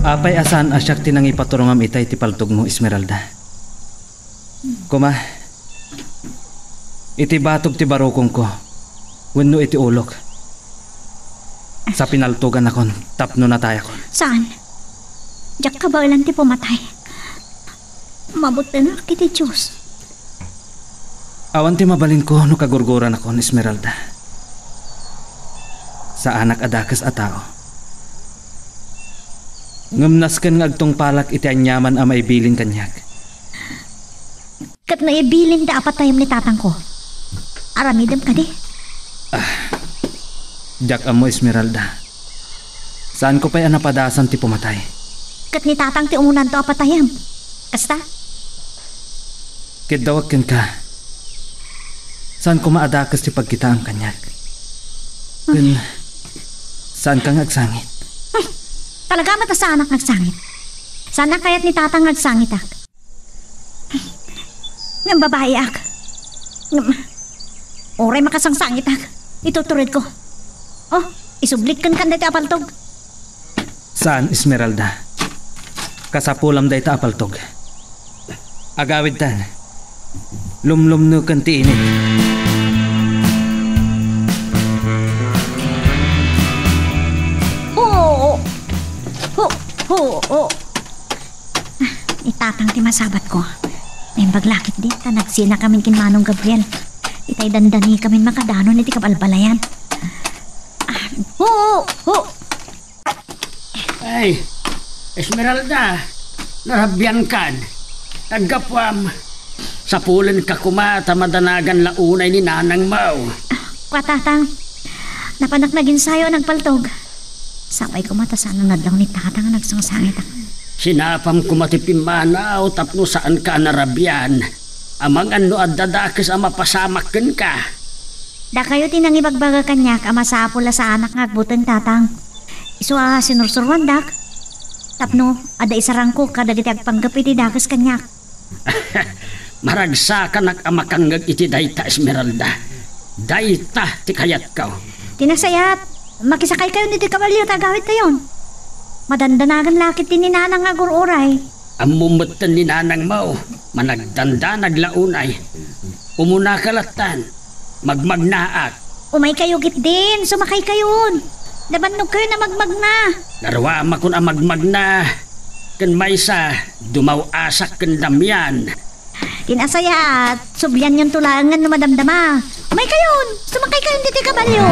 Apay asan asyak tinang ipaturungam itay ti paltog mo, Esmeralda. Kuma, iti batog ti barokong ko. Wenno iti ulok. Sa pinaltugan akon, tapno na tayo kon. Saan? Diyak ka ba ilan ti pumatay? Mabuti na kiti Diyos. Awan ti mabalin ko no kagurguran akon, Esmeralda. Sa anak adakas a tao. Ngamnaskan nga agtong palak iti anyaman a maibilin kanyak. Kat naibilin da apatayam ni tatang ko. Aramidam ka di. Diyak amo, Esmeralda. Saan ko pa'y anapadasan ti pumatay? Kat ni tatang ti umunan to apatayam. Kasta? Kidawag ken ka. Saan ko maadakas ti pagkita ang kanyak? Kun, saan kang agsangit? Ay, talaga mata sa anak nagsangit. Sana kaya't ni tatang nagsangit ak. Ng babae ak. Oray makasangsangit ak. Ituturid ko. Oh, isublik kan dati apaltog. Saan, Esmeralda? Kasapulam day ta apaltog. Agawid tan. Lumlum no kanti init. Itatang ti masabat ko. May baglakit di, tanagsina kami kin Manong Gabriel. Itay dandani kami makadano ni ti kabalbalayan. Ay, Esmeralda, narabyan kan. Naggapwam. Sa pulen ka kumata madanagan launay ni Nanang Mau. Kwatatang, napanak naging sayo nagpaltog. Sabay ko mata sana nadlaw ni tatang nagsangsangit ako. Sinapam kumatipim manaw tapno saan ka narabyan. Amang ano at dadakis ang mapasamakin ka. Da kayo tinangibagbaga kanyak ama sa apula sa anak ngagbutan tatang. Isu sinursurwan dak. Tapno, ada isarang ko kadagiti agpanggap iti dakas kanyak. Maragsa ka nag-amakangag iti dayta, Esmeralda. Dayta ti kayat ka. Tinasayat, makisakay kayo niti kabalyo tagawit tayon. Madandanagan lakit ti ni Nanang agururay. Ang mumutan ni Nanang Mau, managdanda naglaunay. Umuna kalatan, magmagnaak. Umay kayo git din, sumakay kayon. Dabanog kayo na magmagna. Narwama kun ang magmagna. Kan maysa, dumaw-asak kan damyan. Tinasayat, subyan yung tulangan na madamdama. Umay kayon, sumakay kayon diti kabalyo.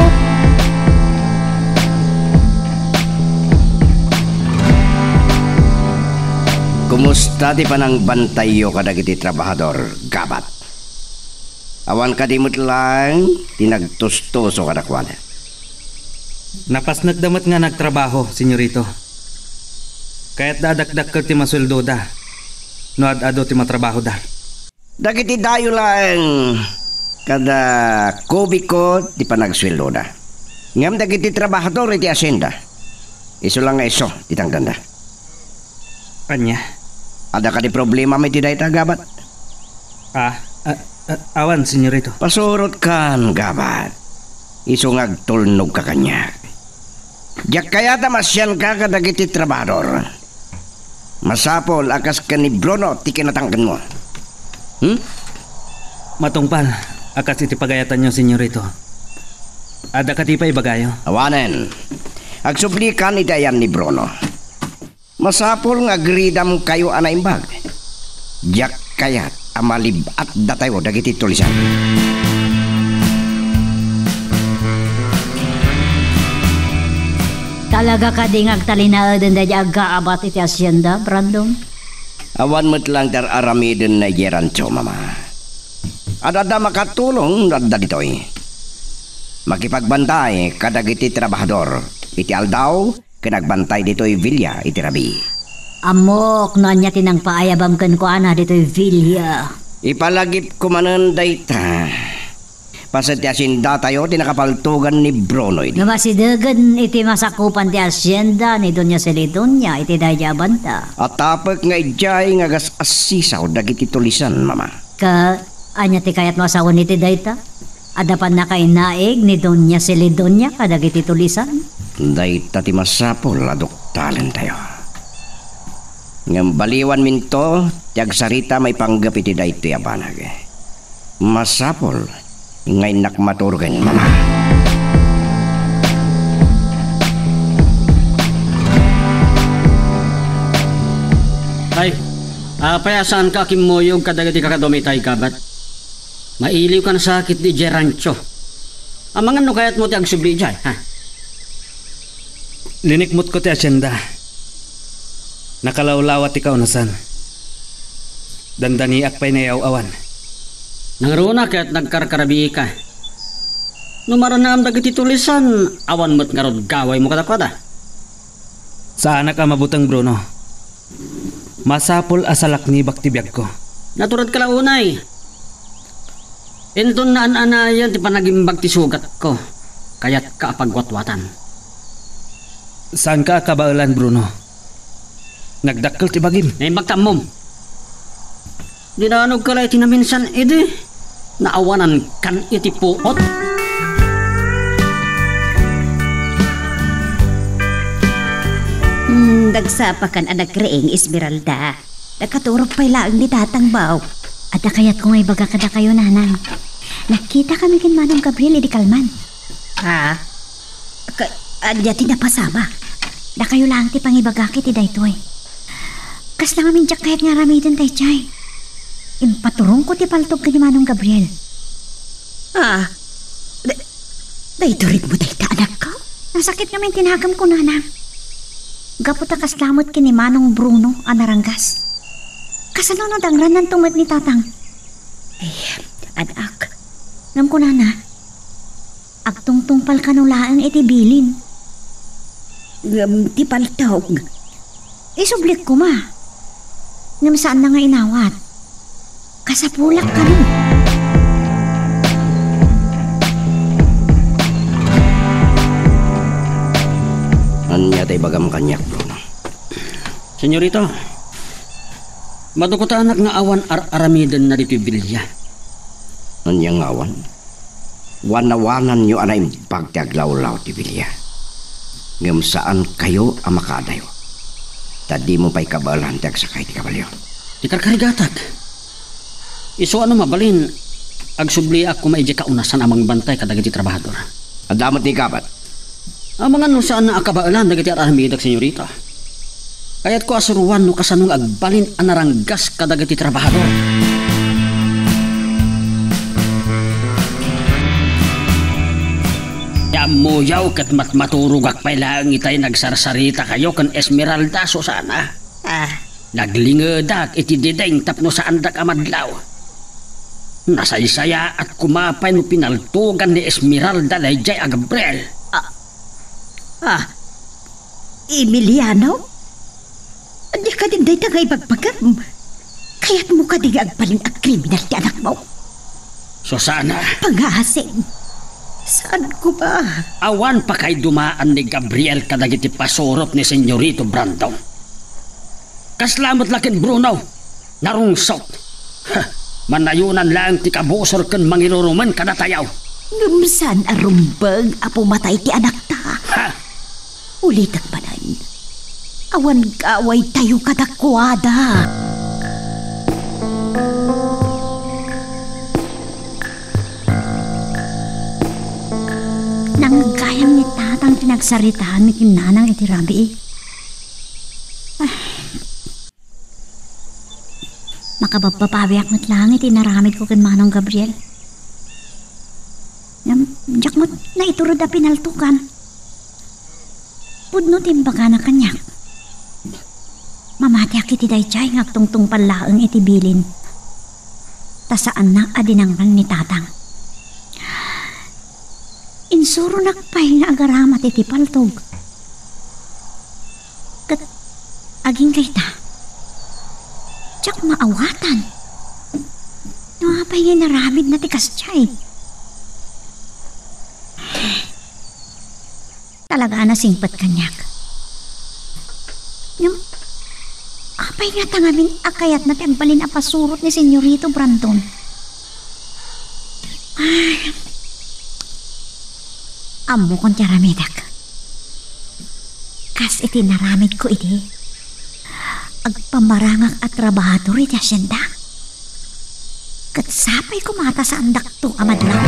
Kumusta di pa nang bantayo kadagiti trabahador, Gabat? Awan kadimot lang, tinagtustuso kadakwan. Napas nagdamat nga nagtrabaho, senyorito. Kaya't dadakdak ka ti masuldo da. No ad-ado ti matrabaho da. Dagiti dayo lang, kada kubiko di pa nagsweldo da. Ngam dagiti trabahador iti asyenda. Iso lang nga iso, titanggan da. Anya? Ada ka di problema may tiday ta, Gabat? Awan, senyorito. Pasurot kan, Gabat. Iso ngagtulnog ka kanya. Diyak kaya tamasyan ka kadagiti trabador. Masapol akas ka ni Bruno ti kinatanggan mo. Matungpal, akas iti pagayatan nyo, senyorito. Ada katipay bagayo? Awanen. Agsublikan itayan ni Bruno. Masapol nga gridam kayo anaimbag. Diyak kayat amalib at datayo dagiti tulisan. Talaga ka ding agtalinaodan da jaga abat iti asyenda, Brandon? Awan mo't lang dar aramidin na yerancho, mama. Adada makatulong adda ditoy. Makipagbantay kadagiti trabahador. Iti aldaw, kinagbantay ditoy Villa iti rabi. Amok, noan niya tinang paayabam kan ko ana dito'y Villa. Ipalagip ko manan dayta. Pasat ti asyenda tayo, tinakapaltugan ni Bronoy. Namasidagan iti masakupan ti asyenda ni Doña Celidonia iti dayabanta. At tapag nga ijay nga gas asisaw dagiti tulisan, mama. Ka, anya ti kayat masawan iti dayta? Adapan na kay naig ni Doña Celidonia kadagiti tulisan? Dayta ti masapol aduktalen tayo. Ngam baliwan minto, tiag sarita may panggap iti dayto yabanag. Masapol, ngay nakmaturgan, mama. Ay, payasan ka kimoyog kadagati kakadomitay, Gabat. Mailiw ka na sakit di Gerancho. Amangan no kayat mo ti agsubli jay, ha? Linikmot ko ti asyenda. Nakalawlawat ikaw nasan. Dandaniak pa'y nayaw-awan. Nangaruna kaya't nagkarkarabi ka. Numaranam dagiti tulisan, awan mo't ngarod gaway mo kadakwada. Sa anak ka mabutang, Bruno. Masapol asalak ni baktibiyag ko. Naturad ka launay. Inton na ananayan ti panagimbag ti sugat ko. Kaya't kaapagwatwatan. Saan ka kabaulan, Bruno? Nagdakkel ti bagim. Nay magtamom. Dinanog ka lang tinaminsan, edi. Naawanan kan iti puot. Dagsapakan anak reeng Esmeralda. Nakaturok pa'y laang ni tatang baw. At kayat kung ay baga kada kayo nanang. Nakita kami kin Manong Gabriel di Kalman. Adya ti napasama. Da kayo lang ti pangibagakit ti daytoy. Kas lang amin jak kahit nga ramitin tay chay. Impaturong ko ti paltog ka ni Manong Gabriel. Daytorit mo day ta anak ko? Nasakit kami tinagam ko nanang. Gaputa kaslamot kin ni Manong Bruno anaranggas. Kasano na dangran ng tumat ni tatang? Anak, ngam ko na agtungtungpal kanulaang itibilin. Ti paltog. Isublik ko ma. Ngam saan na nga inawat? Kasapulak ka nun. Anya tay bagam kanyak, Bruno. Senyorito, madukutanak nga awan aramidan na dito bilya. Anyang awan? Wanawanan nyo anay pagtiaglaw-law ti bilya. Ngam saan kayo ang makadayo? Tadi mo pa'y kabalan tiag sakay ti kabalyo. Di karkarigatak. Iso ano mabalin, agsubli ako maidya kaunasan amang bantay kadagiti trabahador. Adamot ni kapat. Ang mga no saan na akabaalan dagiti aramidag, senyorita. Kaya't ko asuruan no kasanong agbalin anaranggas kadagiti trabahador. Yamuyaw kat matmaturugak pa'y lang itay nagsarsarita kayo kan Esmeralda so sana. Naglingadak iti dideng tapno sa andak amadlaw. Nasaysaya at kumapay no pinaltugan ni Esmeralda na Jay Gabriel. Emiliano? Di ka din day tagay bagbagan. Kaya't mo ka din agbalin ang kriminal ti anak mo. So sana. Pangahasin. Saan ko ba? Awan pa kay dumaan ni Gabriel kadagiti pasurot ni Senyorito Brandon. Kaslamot lakin Bruno. Narungsot. Manayunan lang ti kabusor ken mangiruruman kadatayaw. Ngumsan arumbag apo matay ti anak ta. Ulitak banan. Awan kaway tayo kadakwada. Nanggayang ni tatang pinagsaritaan ni kinanang iti Rabi. Makabababawiak mo't langit inaramid ko kin Manong Gabriel. Diyak mo't na iturod na pinaltukan. Pudno timbaga na kanyak. Mamati akiti day chay ngagtungtung palaang itibilin. Tasaan na adinangan ni tatang. Insuro nakpay nga agaramat iti paltog. Kat aging kay ta. Tsak maawatan. Nuapay nga naramid na tikas chay. Talaga na singpat kanyak. Yung apay nga tangamin akayat na tiagbalin a pasurot ni Senyorito Brandon. Amo kong tiaramidak. Kas iti naramid ko iti. Agpamarangak at trabahador iti asyenda. Kat sapay kumata sa andak to amadlaw.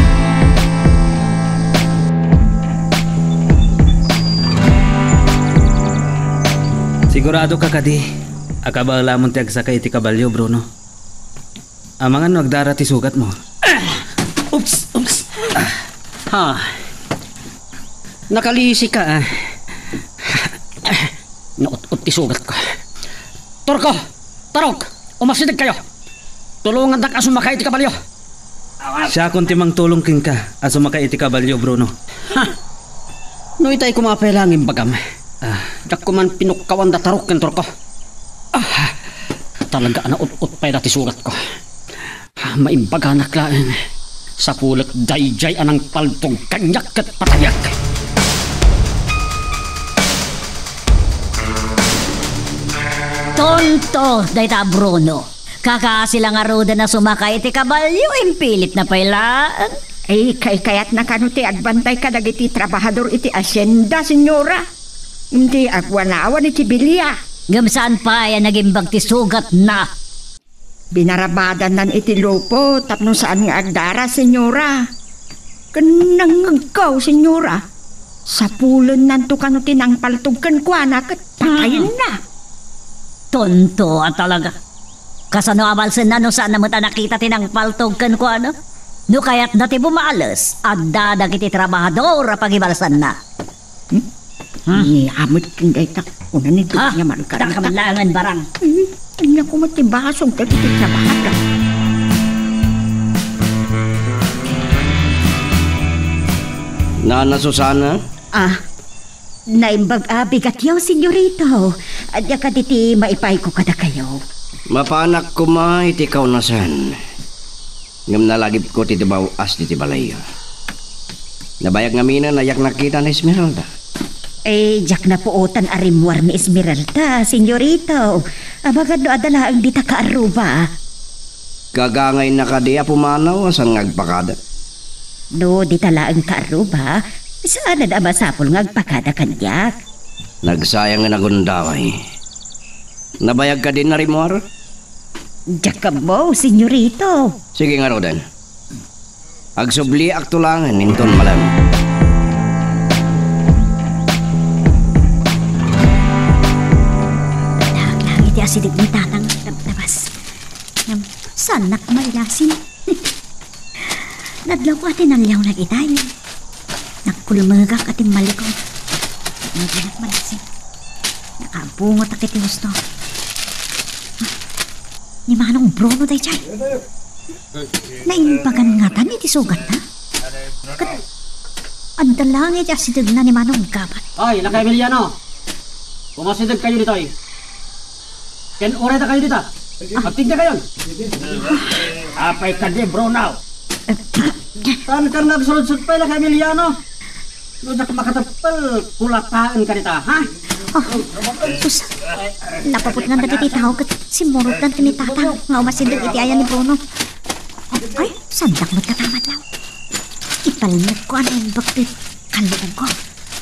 Sigurado ka kadi, akabala mong tiag sakay iti kabalyo, Bruno. Amangan nagdara ti sugat mo. Oops! Nakalisi ka Naut-ut ti sugat ko. Turko! Tarok! Umasidag kayo! Tulungan dak asumakay iti kabalyo! Siya kung timang tulong king ka, asumakay iti kabalyo, Bruno. No itay kumapay lang bagam. Dak ko man pinukkawan da tarok ken Turko. Talaga na ut-ut pa'y dati sugat ko. Maimbaga naklaan. Sa pulak dayjay anang paltong kanyak kat patayak. Tonto, dayta Bruno. Kakasila nga roda na sumakay iti kabalyo, impilit na pailaan. Ay, kaya't nakanuti agbantay ka dagiti trabahador iti asyenda, senyora. Hindi agwanawan iti bilya. Gamsaan pa yan nagimbag ti sugat na. Binarabadan nan iti lupo, tapno saan nga agdara, senyora. Kanang agkaw, senyora. Sa pulon nanto kanuti nang paltugkan ko anak at patayin na. Tonto talaga. Kasano abalsen na no saan naman nakita tinang paltugkan ko ano? No kaya't dati bumalas, at dadag iti trabahador pagibalsan na. Amot kinday tak. Una ni doon niya markarang tak. Takamanlangan barang. Hindi ako matibasong dati iti trabahador. Nana Susana? Naimbag bigat yaw, senyorito. Adya ka diti maipay ko kada kayo. Mapanak ko ma iti kaunasan. Ngam nalagip ko ti tibaw as ti balayo. Nabayag nga mina nayak nakita ni Esmeralda. Jak na puotan arimwar ni Esmeralda, senyorito. Abagad no adala ang dita kaaruba. Kagangay na kadiya pumanaw asang ngagpakada. No, dita laang kaaruba. Saan na masapol ngagpakada kanyak? Nagsayang nga nagundaway. Nabayag ka din na rimor? Jaka mo, senyorito. Sige nga Rodan. Agsubli aktulangan ninton malam. Lang iti asidig ni tatang labas. Saan nakmalasin? Nadlaw ko atin ang liyaw na itay. Nakulmagak ating malikong. Nagyanak malasin. Nakabungot ak iti gusto. Ni Manong Bruno day chay. Naimbagan nga tan iti sugat na. Andalang iti asidag na ni Manong Gabat. Ay, Lakay Emiliano. Pumasidag kayo dito eh. Ken oray na kayo dito. Magtigda kayo. Apay ka di, Bruno. Saan ka nagsulod-sulod pa, Lakay Emiliano? Doon na makatapal, kulataan ka dito, ha? Sus, napaput nga dagiti tao kat simurot ng tinitatang nga umasindag iti ayan ni Bruno. Ay, sandak mo't katamad lang. Ipalmit ko ano yung bakit kaloob ko.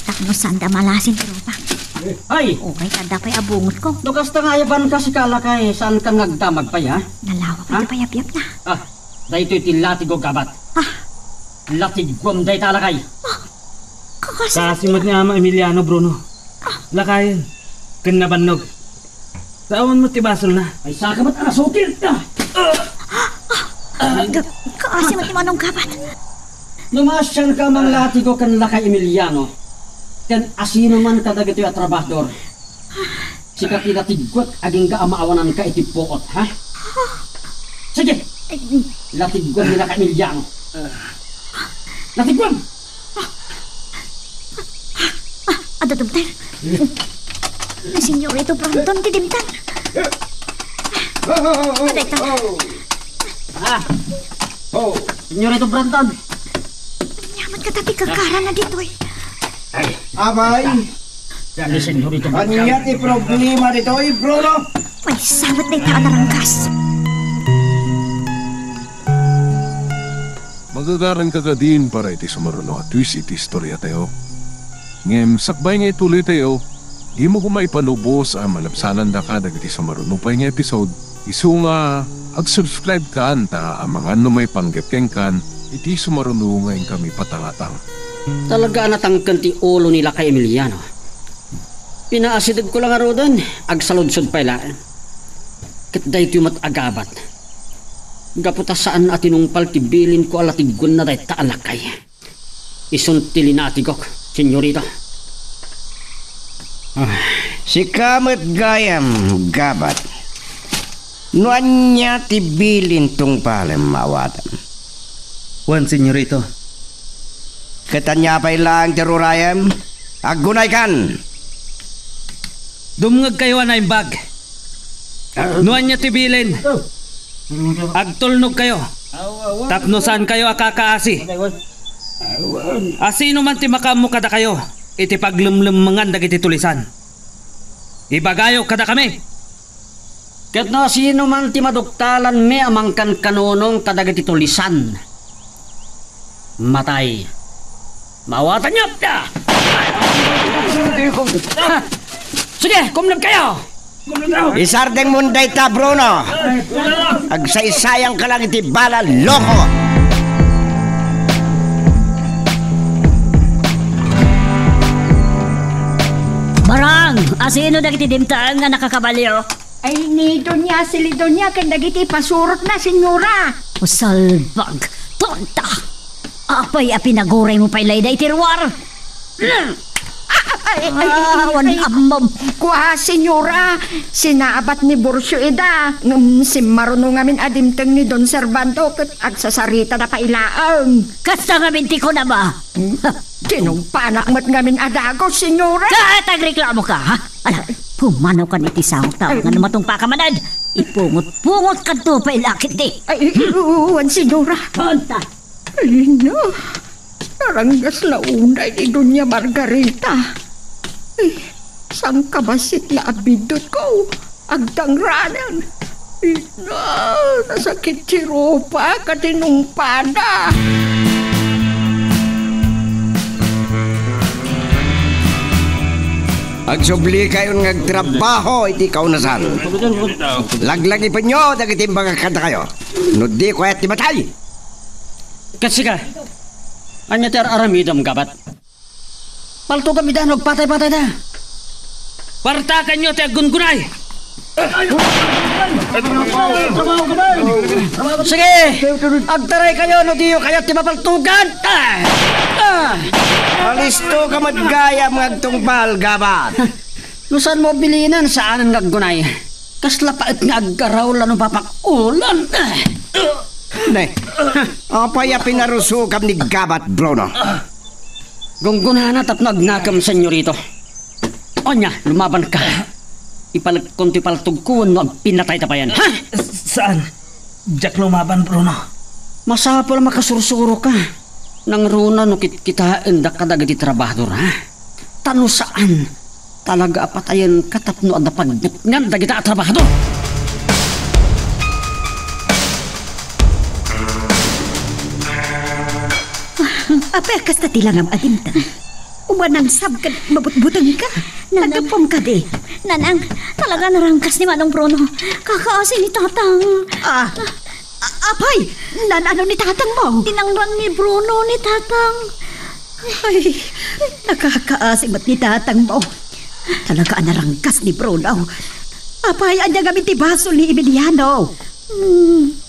Takno sanda malasin pero pa. Ay! Okay, kada pa'y abungot ko. Lukas na nga yaban ka si Kalakay, saan ka nagdamag pa ya? Nalawak iti payap-yap na. Dahito iti latigo gabat. Latigwam dahi Kalakay. Kasimot ni Ama Emiliano, Bruno. Lakayan. Kanabanog. Saan mo tibasol na? Ay saka ba't arasukil ka? Kaasim at ni Manong Gabat. Lumasyan ka mang latigo kan Lakay Emiliano. Kan asino man kadagito yung trabador. Si katilatigwat aging kaamaawanan ka iti poot, ha? Sige! Latigwam ni Lakay Emiliano. Latigwam! Adadumtan. Senyorito Brandon, didimtan. Aday ito. Senyorito Brandon. Yaman ka tapi kagara na dito eh. Abay, Dali, Senyorito Brandon. ano ti problema dito Bruno? May sawat na itaan na rangkas. Magagaran ka din para iti sumaruno at twist iti istorya tayo. Ngem, sakbay nga ituloy tayo, di mo kumaipanubos ang malapsanan da ka dagiti sumaruno pa nga episode. Isu nga, ag-subscribe ka anta ang mga may panggapkeng kan, iti sumaruno ngayon kami patangatang. Talaga natangkan ti ulo nila kay Emiliano. Pinaasidag ko lang nga rodan, agsaludsod pa ilaan. Kat dahito yung matagabat. Gaputa saan atinungpal tibilin ko alatigwan na dahi taalakay. Isuntilin natigok, senyorita. Si Kamet Gayam Gabat. Nuan niya tibilin tong palem mawatan. Juan, senyorito. Katanya pa'y lang terurayam. Agunay kan. Dumngag kayo na yung bag. Nuan niya tibilin. Agtulnog kayo. Tapno saan kayo akakaasi? Asino man ti makamu kada kayo, iti paglumlumangan dagiti tulisan. Ibagayo kada kami. Ket no sino man ti maduktalan mi amang kan kanunong kadagiti tulisan. Matay. Mawatan niyo da! Sige, kumlab kayo! Isardeng munday ta, Bruno. Agsaysayang ka lang iti bala, loko. Barang, asino dagiti dimtaan nga nakakabalyo? Ay, ni Donya, si Lidonya, kandagiti pasurot na, senyora. O salbag, tonta! Apay a pinaguray mo pa'y layday tirwar! Wan amam. Kuha, senyora. Sinaabat ni Bursyo ida. Si marunong ngamin adimteng ni Don Servando ket agsasarita na pailaang. Kasta nga binti ko na ba? Tinumpanak mat ngamin adago, senyora. Tagreklamo ka, ha? Ala, pumanaw ka ni tisang tao nga namatong pakamanad. Ipungot-pungot ka to pailakit di. Ay, uwan, senyora. Tonta! Ay, no. Naranggas na unay ni Donya Margarita. Ay, sang kabasit na abidot ko. Agdangranan. Ay, no. Nasakit si Rupa, katinumpada. Agsubli kayo ngagtrabaho iti kaunasan. Laglagi pa nyo, dagiti mga kanta kayo. No di ko at timatay. Kasi ka, anya ti aramidam gabat. Palto kami danog patay-patay na. Partakan nyo ti aggungunay! Sige, agtaray kayo no diyo kayo ti mapaltugan. Alisto ka maggaya mga tungpal, gabat. No saan mo bilinan saan ang naggunay? Kasla paet nga aggaraw lano papakulan. Ne, apay a pinarusukam ni gabat, Bruno. Gunggunahan at nagnakam, senyorito. Onya, lumaban ka. Ipalagkon ti paltugkuan no pinatay tapayan. Ha? Saan? Jack lumaban, Bruno. Masapol makasursuro ka. Nang runa no kitaan da kadaga di trabador, ha? Tano saan? Talaga apatayan katapno ada pagbutngan da kita trabador. Apa kasta tilanam adimta? Umanang sabkad mabutbutang ka. Nagapom ka di. Nanang, talaga narangkas ni Manong Bruno. Kakaasi ni Tatang. Apay, ano ni Tatang mo? Tinangran ni Bruno ni Tatang. Ay, nakakaasi ba't ni Tatang mo? Talaga narangkas ni Bruno. Apay, anya gamit ti baso ni Emiliano.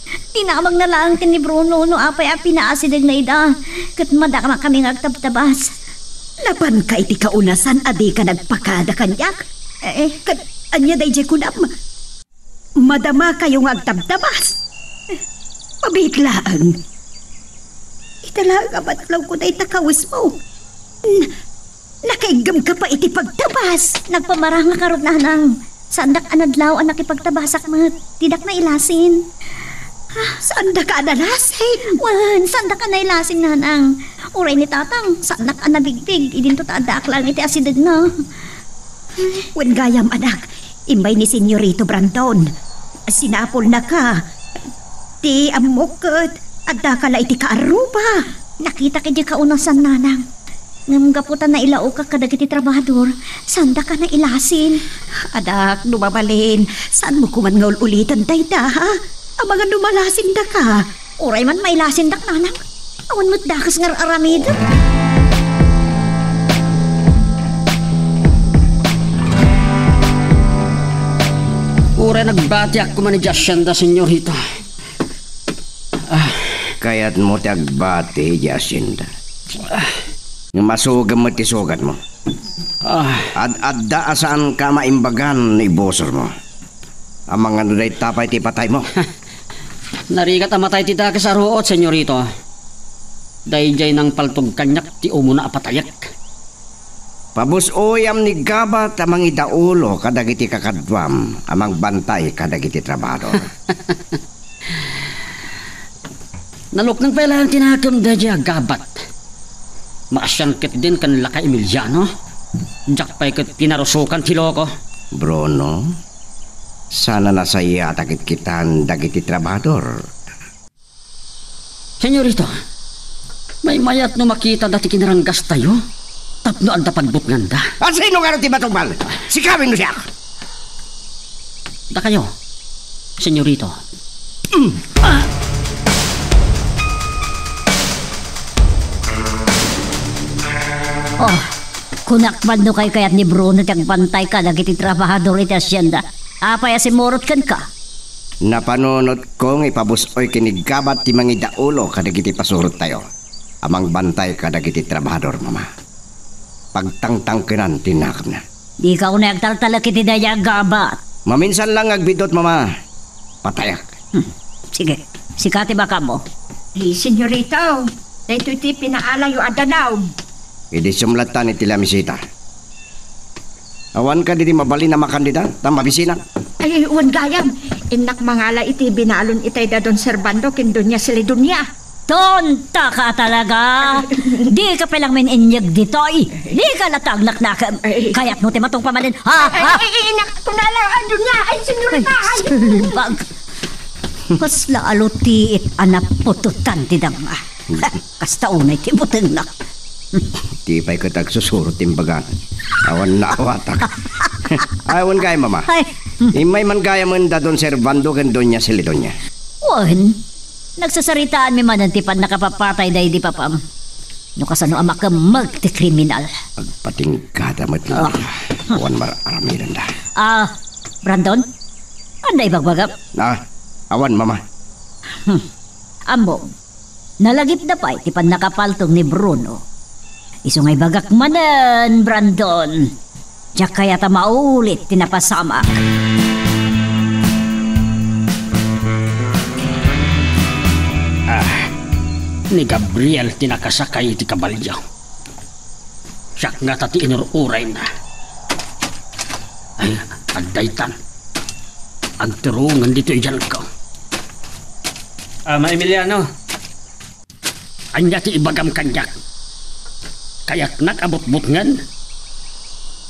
Tinamag na lang ni Bruno no apay a pinaasideg na ida. Kat madakma kami ngagtabtabas. Laban ka iti kaunasan adi ka nagpakada kanyak. Kat anya day jay kunam. Madama kayo ngagtabtabas. Pabiglaan. Italaga ba't lang ko na itakawis mo? Nakaigam ka pa iti pagtabas. Nagpamarang nga karot na nang. Sandak anadlaw ang nakipagtabasak mga tidak na ilasin. Sanda ka analasin? Wan, sanda ka na ilasin nanang. Uray ni Tatang, sanda ka nabigbig. Idin to tadak lang iti asideg na. Wan gayam anak, imbay ni Senyorito Brandon. Sinapol na ka. Ti amukot, adda ka la iti kaaruba. Nakita ka di kaunasan nanang. Ngamgaputan na ilao ka kadagiti trabahador, sanda ka na ilasin. Adak, lumabalin. Saan mo kuman nga ulitan dayta, ha? Ang mga lumalasin da ka. Uray man may lasin dak nanang. Awan mo't dakas nga aramid. Uray nagbati ako man ni Jacinda, senyorito. Kaya't mo ti agbati, Jacinda. Nga masugam mo ti sugat mo. Adda asaan ka maimbagan ni bosor mo. Ang mga naday tapay ti patay mo. Narigat amatay ti dake sa ruot, senyorito. Dayjay nang paltog kanyak ti umuna apatayak. Pabusoyam ni gabat amang idaulo kadagiti kakadwam amang bantay kadagiti trabado. Nalok ng pala ang tinakam da dya gabat. Maasyangkit din kan Laka Emiliano. Jak pa'y kat pinarusukan tilo ko. Bruno, sana nasaya takit kitan dagiti trabador. Senyorito, may mayat no makita dati kinaranggas tayo. Tapno ang dapagbutngan da. At sino nga ti batubal? Sikawin mo siya! Da kayo, senyorito. Oh, kunakpan no kay kayat ni Bruno tiyang bantay ka dagiti trabahador iti asyenda. Apay asimurot kan ka. Napanunot kong ipabusoy kinigabat ti mangidaulo kadagiti pasurot tayo. Amang bantay kadagiti trabahador, mama. Pagtangtangkinan tinakam na. Di ka una agtaltalak iti daya gabat. Maminsan lang agbidot, mama. Patayak. Sige, sikati baka mo. Senyorito, dahito iti pinaalang yung adanaw. Idi sumlatan iti lamisita. Awan ka diti mabali na makandida, tamabisinan. Ay, uwan gayam. Inak mangala iti binalon itay da Don Servando kin Doña Silidonia. Tonta ka talaga. Di ka palang mininyag ditoy. Di ka latagnak na ka. Kaya't mo timatong pamalin. Ay, inak ko na lang ang Doña. Ay, senyorita. Ay, Silbag. Mas lalo tiit anak pututan ti dama. Kasta unay ti buteng na. Di pa'y katag susurot timbagan. Awan na awatak. Awan kaya, mama. Ay. Imay man kaya mo da Don Servando kan Doña Silidonia. Wan, nagsasaritaan mi man ang tipan nakapapatay dahi di papam. No kasano ama ka magti-kriminal. Pagpating kada matla. Awan maramiran da. Brandon? Anday bagbagap? Awan, mama. Amo, nalagip na pa tipan nakapaltong ni Bruno. Isungay bagak manan, Brandon. Diyak kaya ta maulit tinapasamak. Ni Gabriel tinakasakay iti kabalyaw. Siyak nga tati inururay na. Ay, agdaytan. Agturungan dito iyan ko. Ama Emiliano. Anya ti ibagam kanyak. Kaya't nakabot-butngan.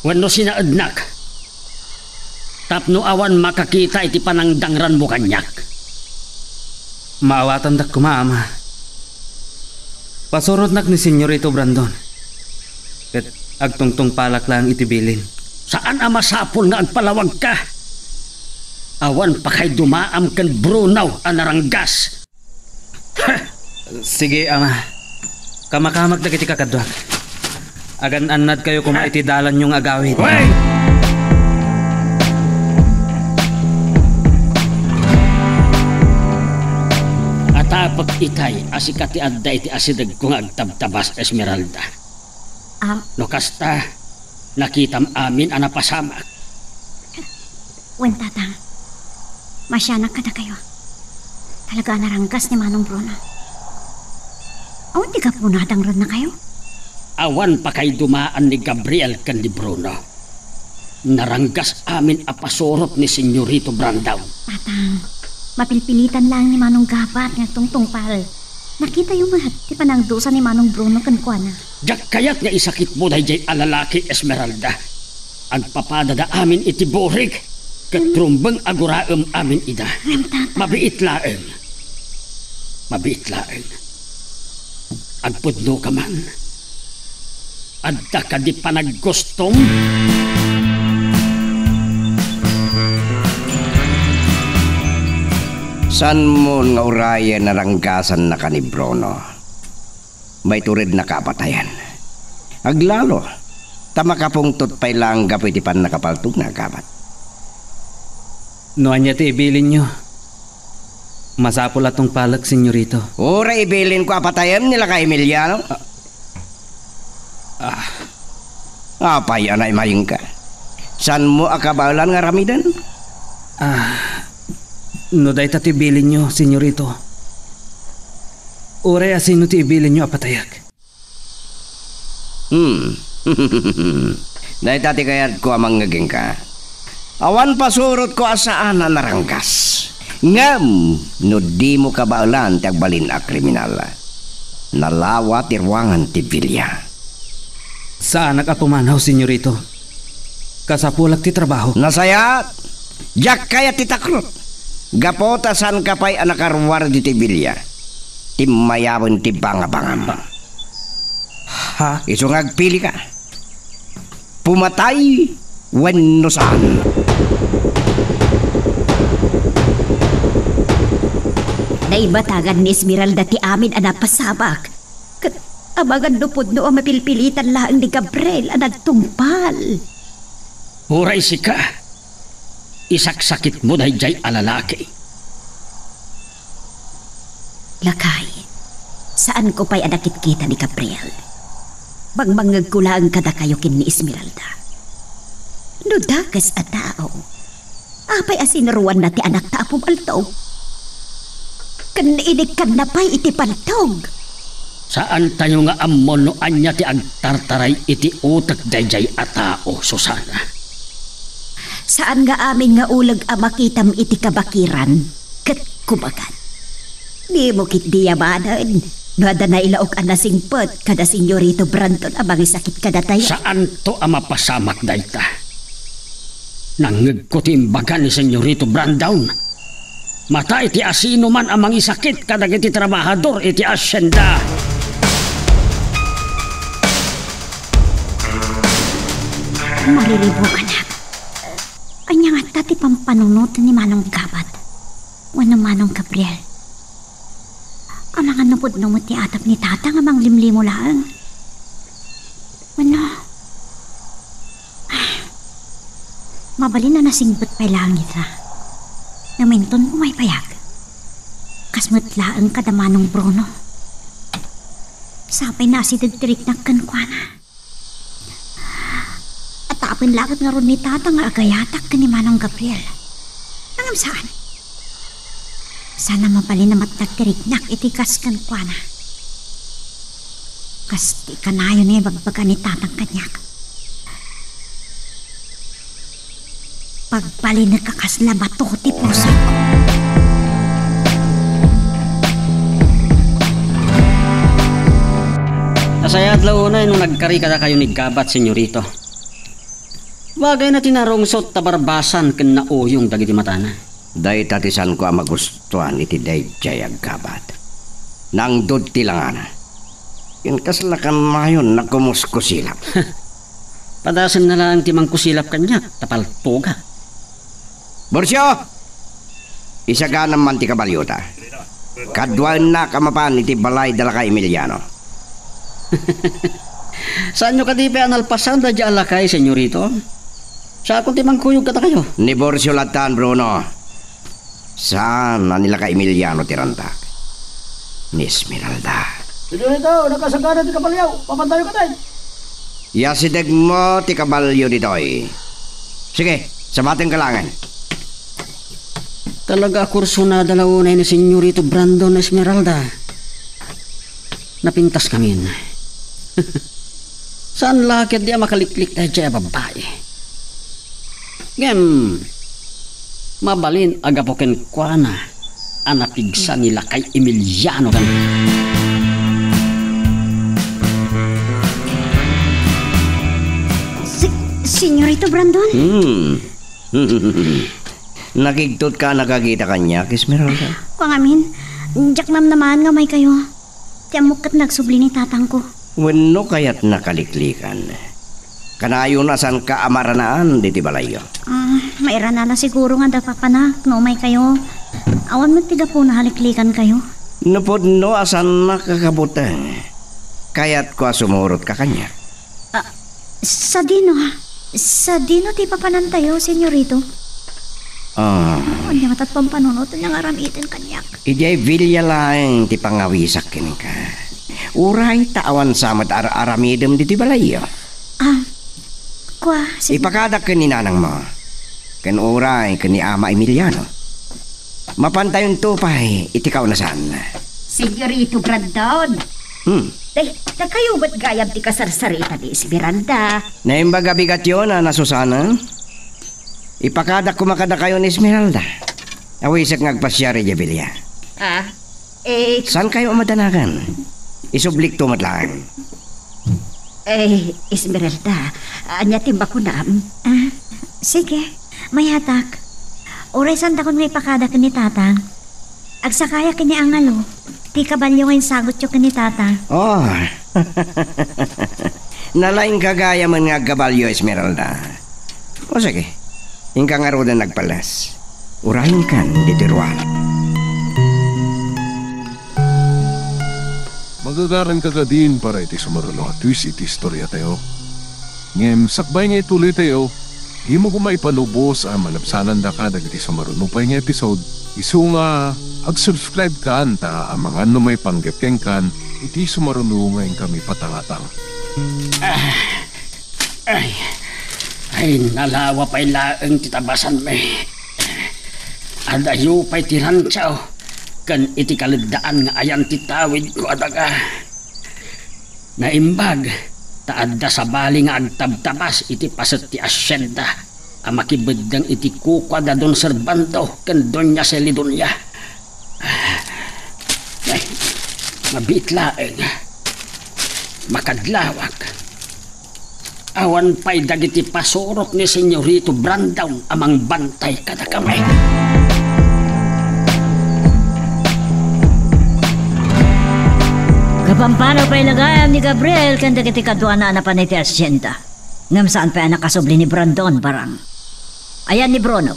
Wano sinaadnak. Tapno awan makakita iti panangdangran mo kanyak. Maawatan dak kumaama. Pasurot nak ni Senyorito Brandon. Ket agtungtong palak lang itibilin. Saan ama sapol nga agpalawag ka? Awan pa kay dumaam kan Brunaw anaranggas. Sige ama. Kamakamag na kiti kakadwak. Agan anad kayo kumaitidalan yung agawid. Atapat itay asikati adda iti asidag kong agtabtabas Esmeralda. No kasta nakitam amin anapasamak. Wen tatang, masyanak ka na kayo. Talaga naranggas ni Manong Bruno. Awan di ka punadang ron na kayo? Awan pa kay dumaan ni Gabriel kan ni Bruno. Naranggas amin apasorot ni Senyorito Brandao. Tatang, mapilpilitan lang ni Manong Gabat nga tungtong pal. Nakita yung mahat, di pa nang dosa ni Manong Bruno kan kuana. Diyak kayat nga isakit mo dahi jay alalaki Esmeralda. Agpapadada amin iti borig. Katrumbang aguraem amin ida. Mabiit laeng. Mabiit laeng. Agpudno ka man. Adda ka di panaggustong. San mo nga urayan naranggasan na ka ni Bruno? May turid na kapatayan. Aglalo, tama ka pong tutpay lang kapitipan na kapaltog na kapat. No anya ti ibilin nyo. Masapol atong palak, Senyorito. Ura ibilin ko apatayan nila ka Emiliano. Apay anay maying ka. San mo akabalan nga ramidan? No day ta ti ibilin nyo, Senyorito. Ura asino ti ibilin nyo apatayak. Dahil tati kayat ko amang ngaging ka. Awan pasurot ko asaan na naranggas. Ngam, no di mo kabaalan ti agbalin a kriminal. Nalawa ti ruangan ti Villa. Saan nag-apumanaw, senyorito? Kasapulak ti trabaho. Nasayat, jak kaya ti takrot. Gapotasan ka pa'y anakarwar di ti Villa. Timayawan ti bangabangam. Ha? Iso ngagpili ka. Pumatay, wenno saan. Naibatagan ni Esmeralda ti amin ang napasabak. Kat abagan lupod no ang mapilpilitan laang ni Gabriel ang nagtungpal. Huray si ka. Isaksakit mo dahil jay alalaki. Lakay, saan ko pa'y anakit kita ni Gabriel? Bangmangag ko lang kada kayo kin ni Esmeralda. Nudakas at tao. Apay asinaruan na ti anak ta pumaltog. Kaniinig kan na pa'y iti paltog. Saan tayo nga amon no anya ti agtartaray iti utak dayjay a tao, Susana? Saan nga amin nga ulag ang makitam iti kabakiran? Kat kumagan. Di mo kit diyabanan. Nada na ilaok ang nasingpot kada senyorito Brandon ang mga sakit kada tayo. Saan to ang mapasamak dayta? Nangag ko ti imbaga ni senyorito Brandon. Mata iti asino man ang mga sakit kada iti trabahador iti asyenda. Mariribo anak. Anya nga tati pampanunot ni Manong Gabat. Wano Manong Gabriel. Ang mga napod-numot ti atap ni tata nga mang limlimo lang. Wano? Mabalin na nasingbot pa lang ita. Naminton ko may payag. Kasmat laang kadamanong Bruno. Sapay na si dagtirik na kankwana. At tapin lakot nga ron ni tata nga agayatak ka ni Manong Gabriel. Nangam saan? Sana mapalin na matagtirik na iti kas kankwana. Kas di kanayo na bagbaga ni tatang kanyak. Pagpalin na kakasla bato ti puso ko. Nasayat launay nung nagkari kada kayo ni Gabat, senyorito. Bagay na tinarungsot tabarbasan ken nauyong dagiti matana. Day tatisan ko ang magustuhan iti day jayag Gabat. Nang dod tilangana. Yan kaslakan mayon na kumuskusilap. Padasan na lang timang kusilap kanya, tapaltoga. Borsyo! Isa ka naman ti kabalyota. Kadwan na kamapan iti balay dala ka Emiliano. Saan nyo kadipi analpasan da dyan lakay, senyorito? Sa akong timang kuyog kata kayo? Ni Borsyo latan, Bruno. Saan na nila ka Emiliano tiranta? Ni Esmeralda. Senyorito, nakasagana ti kabalyaw. Papantayo ka tayo. Yasideg mo ti kabalyo ditoy. Sige, sabating kalangan. Talaga kurso na dalaunay ni senyorito Brandon Esmeralda. Napintas kami. Saan lakit di makaliklik tayo dyan babae? Ngem, mabalin agapoken kwa na anapigsa nila kay Emiliano kan. Senyorito Brandon? Nakigtot ka nakakita kanya, Esmeralda. Kung amin, jak mam naman nga may kayo. Tiamok kat nagsubli ni tatang ko. Wano kaya't nakaliklikan. Kanayo na san ka amaranaan diti balayo. Maira na siguro nga dapapanak, no may kayo. Awan mo tiga po nahaliklikan kayo. Napod no asan nakakabutang. Kaya't ko sumurot ka kanya. Sa dino ti papanantayo, senyorito. Kanya matat pampanunot niya nga ramitin kanyak. Ijay Villa lang ti pangawisak kin ka. Uray tawan samat aramidem diti balayo. Ipakadak ka ni nanang mo. Ken uray ka ni Ama Emiliano. Mapantayon tupay itikaw na saan. Senyorito Brandon. Kayo ba't gayab ti kasarsarita ni Esmeralda? Naimbaga bigat yun, Susana. Ipakadak kumakada kayo ni Esmeralda. Awisak ngagpasyari, Jabelia. Saan kayo madanagan? Isublik to matlaan. Esmeralda, anya timba ko na. Sige, mayatak. Oray sanda ko may pakada ka ni tatang. Agsakaya kini angalo. Ti kabalyo ngayon sagot yung ka ni tatang. Oh, nalaing kagaya man nga kabalyo, Esmeralda. O sige, ingka nga roda nagpalas. Urahin kan ditiruan. Magagaran ka din para iti sumarulo at twist iti istorya tayo. Ngem, sakbay nga ituloy tayo, himo ko maipanubos ang malapsanan da ka dagiti sumarunupay nga episode. Isu nga, ag-subscribe ka anta ang mga may panggepkeng kan, iti sumarunungay kami patangatang. Ay, nalawa pa'y laeng titabasan may. Adayo pa'y tirantsaw. Kan iti kalagdaan nga ayan titawid ko adaga. Naimbag, taadda sa bali nga agtabtabas iti pasat ti asyenda. Ang makibeddang iti kukwa da Don Servando kan Doña Celidonia. Ay, mabit laeng. Makadlawak. Awan pa'y dagiti pasurot ni Senyorito Brandon amang bantay kada kamay. Kapampano pa'y lagayam ni Gabriel kanda kiti kadwa na anapan iti asyenda. Ngam saan pa'y anak kasubli ni Brandon barang. Ayan ni Bruno.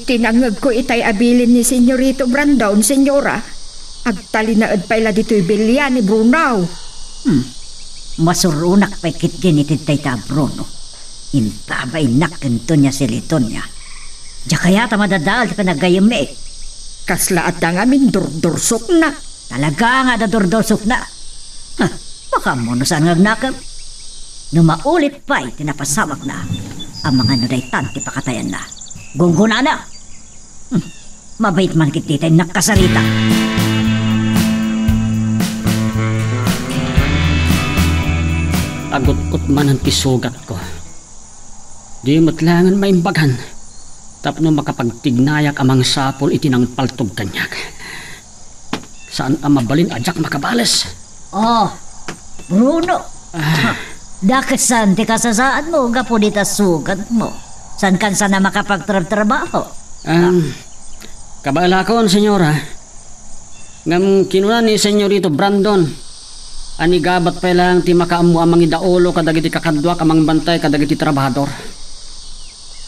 Tinangag ko itay abilin ni Senyorito Brandon, senyora. Agtalinaad pa'y la dito'y bilya ni Bruno. Masurunak pa'y kitgin ititay ta Bruno. Intabay nakanto niya si Litonia. Diya kaya ta madadal ti panagayam eh. Kasla at nga min durdursok na. Talaga nga dadorsok na. Baka mo no saan ngagnakam. Numaulit pa'y tinapasamak na. Ang mga nadaytan ti pakatayan na. Gungguna na. Mabait man kititay nakasarita. Agot-kot man ang pisugat ko. Di matlangan maimbagan. Tapno makapagtignayak amang sapol iti ng paltog kanyak. Saan ang mabalin ajak makabales? Oh, Bruno. Dakasan ti kasasaan mo gapo dita sugat mo. San kan sana makapagtrabaho? Kabala ko, senyora. Ngam kinuna ni Senyorito Brandon. Ani gabat pa lang ti makaamu amang idaulo kadagiti kakadwa kamang bantay kadagiti trabahador.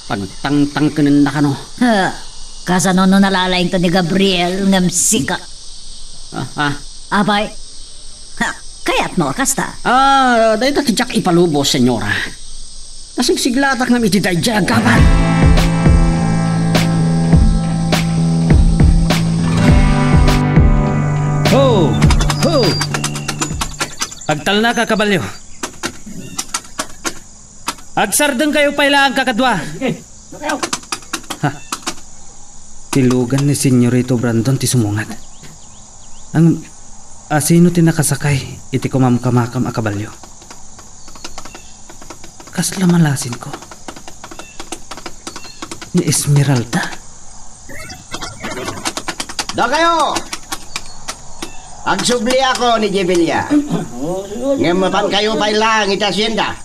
Pagtangtang kanin na kano. Kasano no nalalaing to ni Gabriel ngam sika. Abay. Kaya't mo kasta? Dahil dati jak ipalubos, senyora. Nasigsiglatak na iti dayja gabat. Ho! Ho! Agtal na ka, kabalyo. Agsardeng kayo pailaan kakadwa. Tilugan ni Senyorito Brandon ti sumungat. Ang asino ti nakasakay iti kumamkamakam a kabalyo. Kasla malasin ko. Ni Esmeralda. Da kayo! Agsubli ako ni Jabelia. Ngamapan kayo pailang iti asyenda.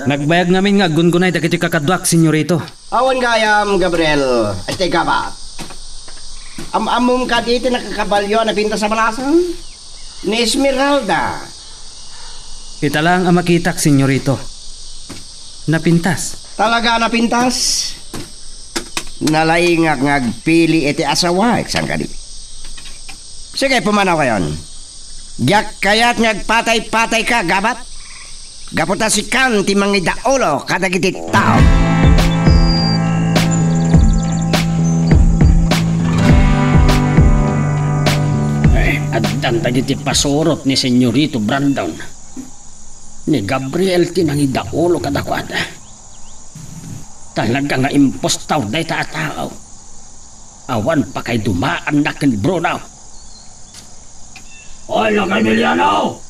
Nagbayag namin nga gungunay dagiti kakadwak, Senyorito. Awan gayam, Gabriel. Este gabat. Amum ka dito nakakabalyo na pinta sa malasan? Ni Esmeralda. Kita lang ang makitak, Senyorito. Napintas. Talaga napintas? Nalaingak ngagpili iti asawa, iksan ka di. Sige, pumanaw kayon. Diyak kaya't ngagpatay-patay ka, gabat? Gaputa si kan ti mangidaulo kadagiti tao. At dagiti pasurot ni Senyorito Brandon. Ni Gabriel tinangidaulo kadakwada. Talaga nga impostaw day taatao. Awan pa kay dumaan na ken Bruno. Hoy, lakay Emiliano!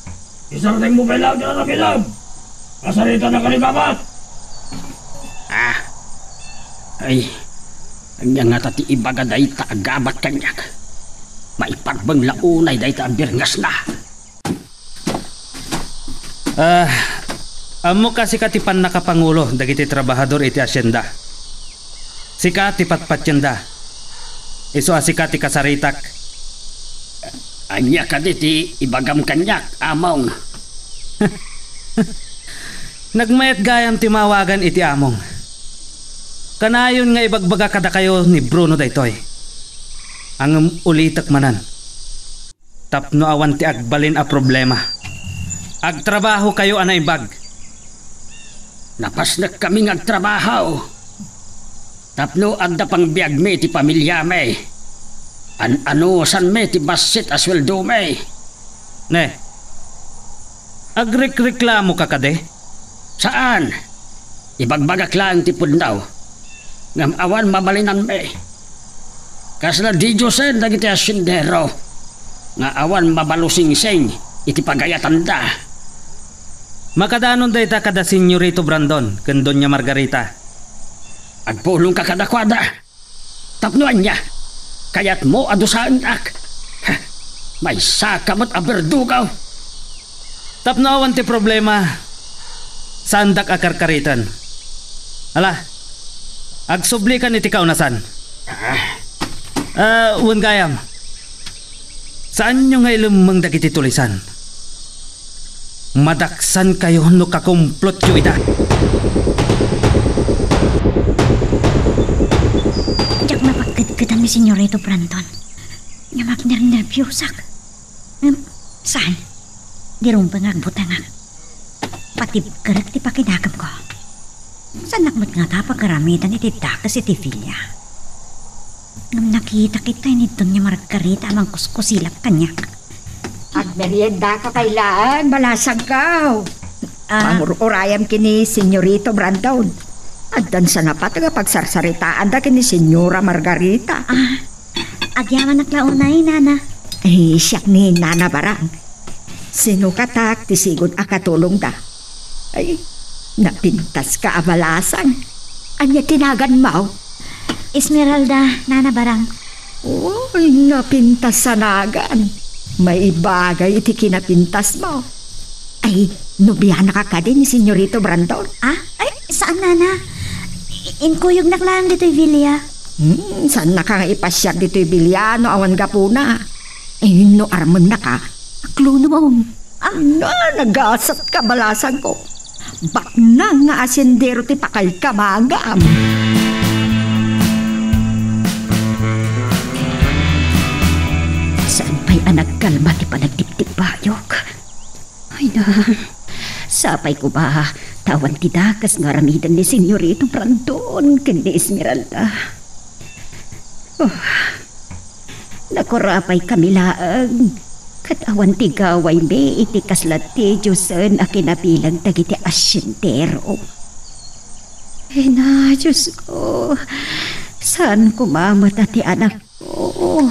Isarating mo pa lang na nakilam! Kasarita na kanigabat! Ay, Ang nga tati ibaga day ta agabat kanyak. Maipagbang launay day ta ang birngas na. Amo kasi katipan nakapangulo dagiti trabahador iti asyenda. Sika ti patpatyenda. Iso asika ti kasaritak. Anya ka ti ibagam kanyak, among. Nagmayat gayam ti mawagan iti among. Kanayon nga ibagbaga kada kayo ni Bruno daytoy. Ang ulitak manan. Tapno awan ti agbalin a problema. Agtrabaho kayo anay bag. Napas na kaming agtrabaho. Tapno adda pang biag me ti pamilya me. Ano san me ti basit asweldo me. Ne, agrekreklamo ka kade? Saan? Ibagbagak lang ti pundaw. Ngam awan mabalinan me. Kasla di Diyosen dagiti asyendero. Nga awan mabalusing-sing iti pagayatan da. Makadanon day ta kada Senyorito Brandon ken Doña Margarita. Agpulong ka kadakwada. Tapnuan niya. Kayat mo adusaan ak. May sakamat aberdugaw. Tapno awan ti problema. Sandak akarkaritan. Ala, agsubli ka iti kaunasan. Wan gayam. Saan nyo nga ilumang dagiti tulisan? Madaksan kayo no kakumplot yu ida. Jak mapagkadkadan ni Senyorito Brandon. Nga magnernerbyusak. Saan? Di rumpang agbutangak. Pati karat ti pakinagam ko. Saan nakmat nga ta pagkaramitan iti takas iti filya? Ngam nakita kita ni Doña Margarita amang kuskusilap kanyak. At merienda ka kailaan, balasag ka. Pangurayam kini Senyorito Brandon. At dan sa napat nga pagsarsaritaan da kini Senyora Margarita. Agyaman naklaunay, Nana. Siyak ni Nana Barang. Sino katak ti sigod akatulong da? Ay, napintas ka abalasan. Anya tinagan mo? Esmeralda, Nana Barang. Uy, napintas sa nagan. May bagay iti kinapintas mo. Ay, nubiyana ka ka din ni Senyorito Brandon. Ay, saan, Nana? Inkuyog naklaan dito'y Vilya. Saan na ka nga ipasyag dito'y Vilya no awan ka po na? Ay, no armon na ka. Akluno mo. Nagasat ka balasan ko. Bak na nga asyendero ti pakay kamagam. Saan pa'y anagkalma ti panagdiptip bayok? Ay na, sapay ko ba tawan ti dakas nga ramidan ni Senyorito Brandon ken ni Esmeralda. Nakurapay kamilaang kat awan ti gaway me iti kaslat ti Diyosen a kinabilang dagiti asyentero. Ay na, Diyos ko, saan kumamata ti anak ko?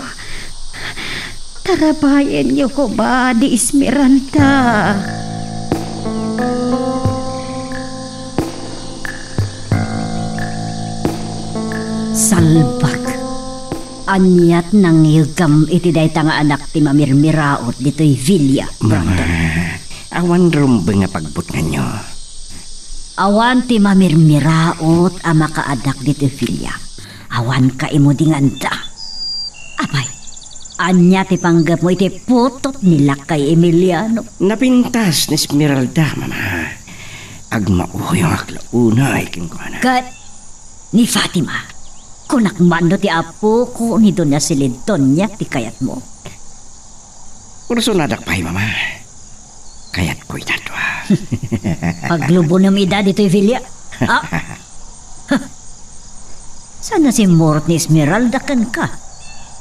Tarabayan niyo ko ba di Esmeralda? Salbak. Anyat nang yugam iti dayta nga anak ti mamirmiraot dito'y Vilya, Brandon. Awan rumbe nga pagbut nga nyo. Awan ti mamirmiraot a makaadak dito'y Vilya. Awan ka imo dinganda. Abay, anya ti panggap mo iti putot nila kay Emiliano. Napintas ni Esmeralda, mama. Agmauyo ang aklauna ay kinkwana. Kat ni Fatima, kunak mano ti apo ko ni Doña Celedonja ti kayat mo. Kurso nadakpay, mama. Kayat ko'y natwa. Paglubo ng edad ito'y Vilya. Sana si Morot ni Esmeralda kan ka.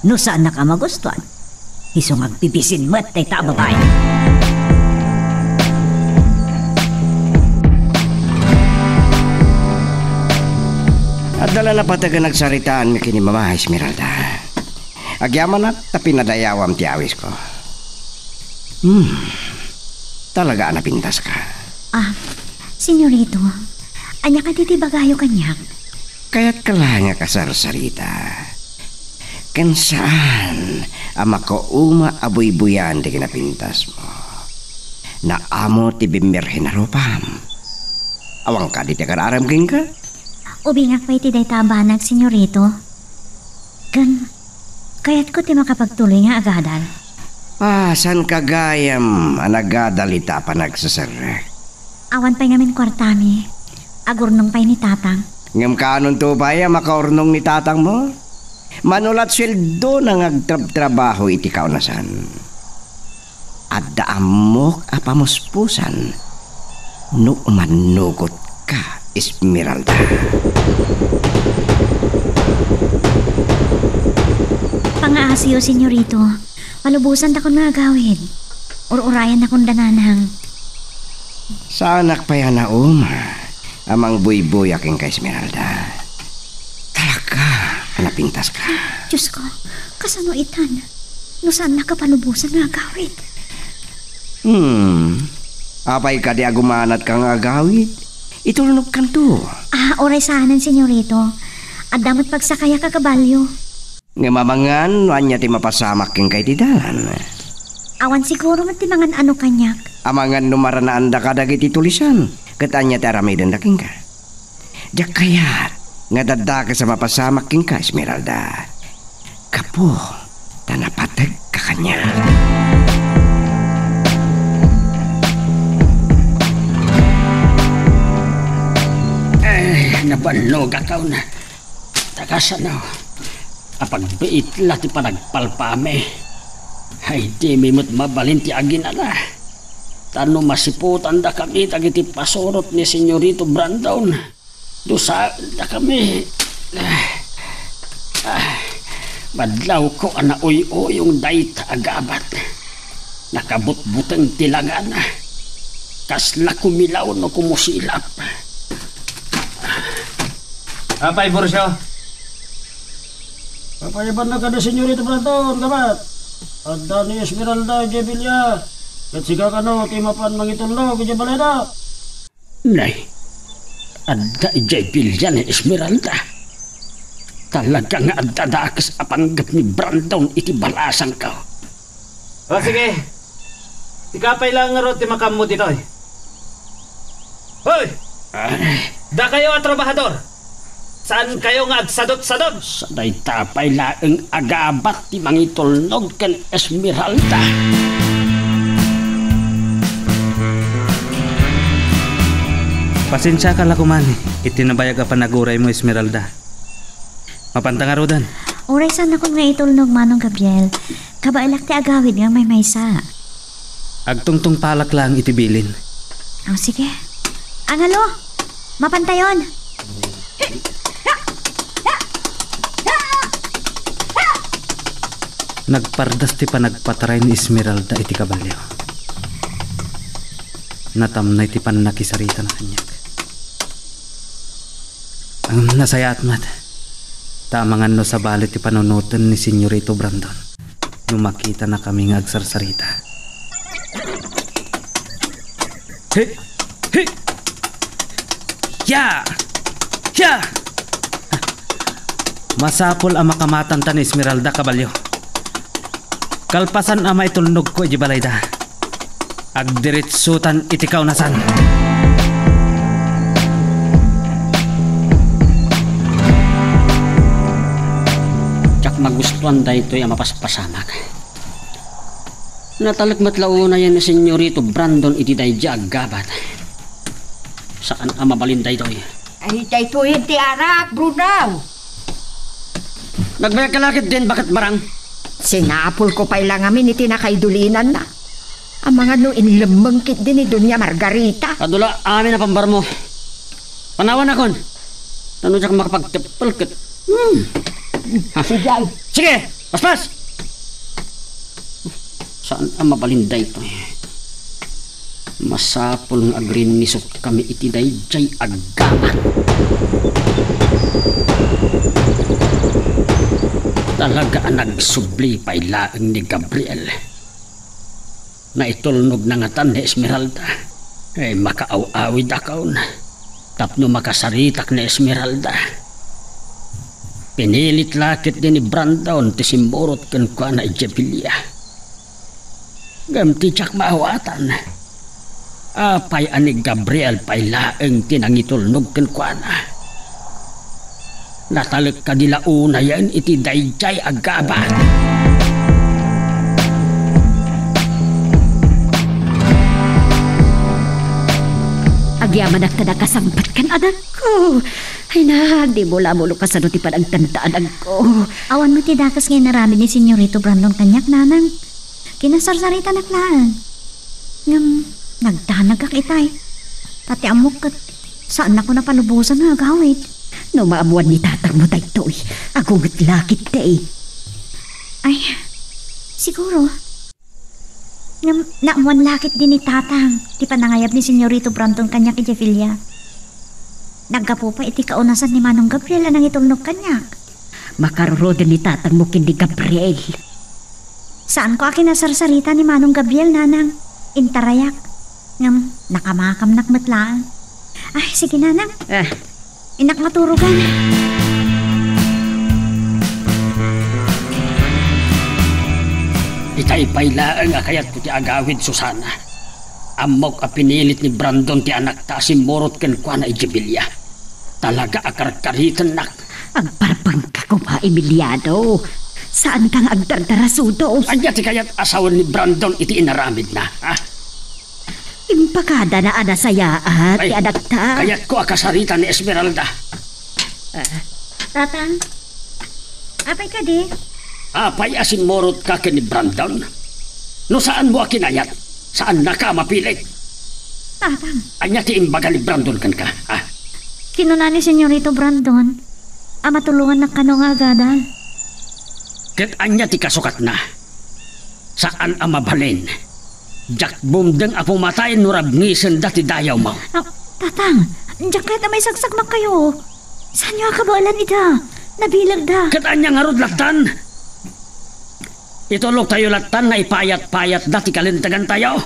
No saan na ka magustuhan? Isong agbibisin mo at tay babae. Adala na pataga nagsaritaan mi kini mama Esmeralda. Agyaman at tapinadayawam ti awis ko. Talaga napintas ka. Senyorito, anya ka diti bagayo kanyak? Kaya't kala nga kasarsarita. Kansaan ang makauma abuy-buyan di kinapintas mo. Na amo ti bimirhin na ropam. Awang ka di tikararam king ka? Ubingak pa iti day tabanag, senyorito. Kaya't ko ti makapagtuloy nga agadal. San kagayam anagadalita pa nagsasarek? Awan pa'y ngamin kwartami. Agurnong pa'y ni tatang. Ngam kanon to ba makaurnong ni tatang mo? Manulat sweldo nang agtrabaho iti kaunasan. At daamok apamuspusan no manugot ka, Esmeralda. Pangaasiyo, senyorito. Palubusan ta kon magawid. Urayan na kon dananang. Sanak pa yan na amang buy-buy aking ka, Esmeralda. Talaga, anapintas ka. Diyos ko, kasano itan? No saan nakapalubusan na agawid? Apay ka di agumanat kang agawid. Itulunok kan to. Oray saanan, senyorito. At damat pagsakaya ka kabalyo. Nga mamangan, wanya ti mapasamak king kay tidalan. Awan siguro man ti mangan ano kanyak. Amangan numaranaan da ka dagiti tulisan. Katanya ti aramidan da king ka. Diyak kayat, nga dada ka sa mapasamak king ka, Esmeralda. Kapo, tanapatag ka kanya. Nabanog akaw na. Takasanaw. Apagbiit la ti panagpalpame. Ay di mimot mabalin ti aginala. Tano masiputan da kami tagiti pasorot ni Senyorito Brandon. Dusa da kami. Badlaw ko ana uy-uyong dayta agabat. Nakabut-butang tilangana. Kasla kumilaw no kumusilap. Apay, Borsyo. Papayaban na ka na, Senyorito Brandon, kamat. At ni Esmeralda, Jebilia. At siga ka no, timapan mangitulog, Jebaleda. Nay, adda Jebilia ni Esmeralda. Talaga nga adda dakas apanggap ni Brandon iti balasan ka. O sige. Sikapay lang nga ro, timakam mo dito. Hoy! Da kayo at trabahador. Saan kayo nga agsadot-sadot? Sa daytapay laeng agabat ti mangitulnog ken Esmeralda. Pasensya ka lakuman. Itinabayag ka panaguray mo, Esmeralda. Mapanta nga rodan. Oray saan ako nga itulnog, Manong Gabriel. Kabailak ti agawid nga may maysa. Agtungtong palak lang itibilin. Sige. Angalo, mapantayon. Nagpardas ti panagpataray ni Esmeralda iti kabalyo. Natamnay ti panakisarita na kanyak. Ang nasayat mat. Tamangan no sa balit ti panunutan ni Senyorito Brandon. Nung makita na kami nga agsarsarita. Hey! Hey! Ya! Ya! Masapol ang makamatan ta ni Esmeralda kabalyo. Kalpasan ama itulnog ko iti balayda. Agdiritsutan iti kaunasan. Tsak magustuhan da ito yung mapaspasamak. Natalagmatlaw na yan ni Senyorito Brandon iti dayja agabat. Saan ang mabalin da ito? Ay, dayto hindi arak, Bruno. Nagbayag ka lakit din, bakit marang? Sinapol ko pa ilang amin iti nakaidulinan na. Ang mga no inlemengkit din ni Dunya Margarita. Kadula, amin na pambar mo. Panawan akon. Tanong siya makapagtepalkit. Sige. Sige, paspas! Saan ang mabalinday ito? Masapol ng agrinisot kami iti dayjay agamat. Talaga ang nagsubli pa ilaang ni Gabriel. Na itulnog na nga tan ni Esmeralda. Makaaw-awid akaw na. Tapno makasaritak ni Esmeralda. Pinilit lakit din ni Brandon ti simborot kan kwa na Ijebilia. Ngam ti Jack maawatan. Apay ani Gabriel pay laeng tinangitulnog kan kwa na. Natalag ka nila una yan iti dayjay agabat. Agyaman ka nakasampat kan anak ko. Ay na, di mo lamulo ka sa ti parang tandaan ko. Awan mo ti dakas ngayon narami ni Senyorito Brandon kanyak nanang. Kinasarsarita naklaan. Ngam, nagtanag ka kitay. Pati amok kat saan ako napalubusan nga gawid. No maamuan ni tatang mo tayo to'y. Agungat lakit te. Ay, siguro. Ngam, naamuan lakit din ni tatang. Ti panangayab ni Senyorito Brandon kanyak Ijebilia. Nagkapo pa iti kaunasan ni Manong Gabriel nang itulnog kanyak. Makaruro din ni tatang mo kindi Gabriel. Saan ko akin nasarsarita ni Manong Gabriel nanang? Intarayak. Ngam, nakamakam nakmatlaan. Ay, sige nanang. Inak maturugan. Itay-pay laeng akayat ko ti agawid Susana. Amok a pinilit ni Brandon ti anak ta simborot ken kwa na Ijebilia. Talaga akarkaritan nak. Agparpang ka ko pa, Emiliano. Saan kang agdardarasudo? Anya ti kayat asawan ni Brandon iti inaramid na, ha? Impakada na anasayaan ti anak ta. Kayat ko akasarita ni Esmeralda. Tatang, apay ka di? Apay asin morot ka ken ni Brandon. No saan mo akinayat? Saan na ka mapilit? Tatang. Anya ti imbaga ni Brandon kan ka, ha? Kinuna ni Senyorito Brandon. Matulungan na kano nga agada. Ket anya ti kasukat na. Saan ang mabalin? Jak bumdeng apong matayin nurab ngisen dati dayaw mo. Tatang, jak kahit na may sagsak na kayo. Saan nyo akabalan ita? Nabilag da. Ket anya nga rod latan? Itulog tayo latan na ipayat-payat dati kalintagan tayo.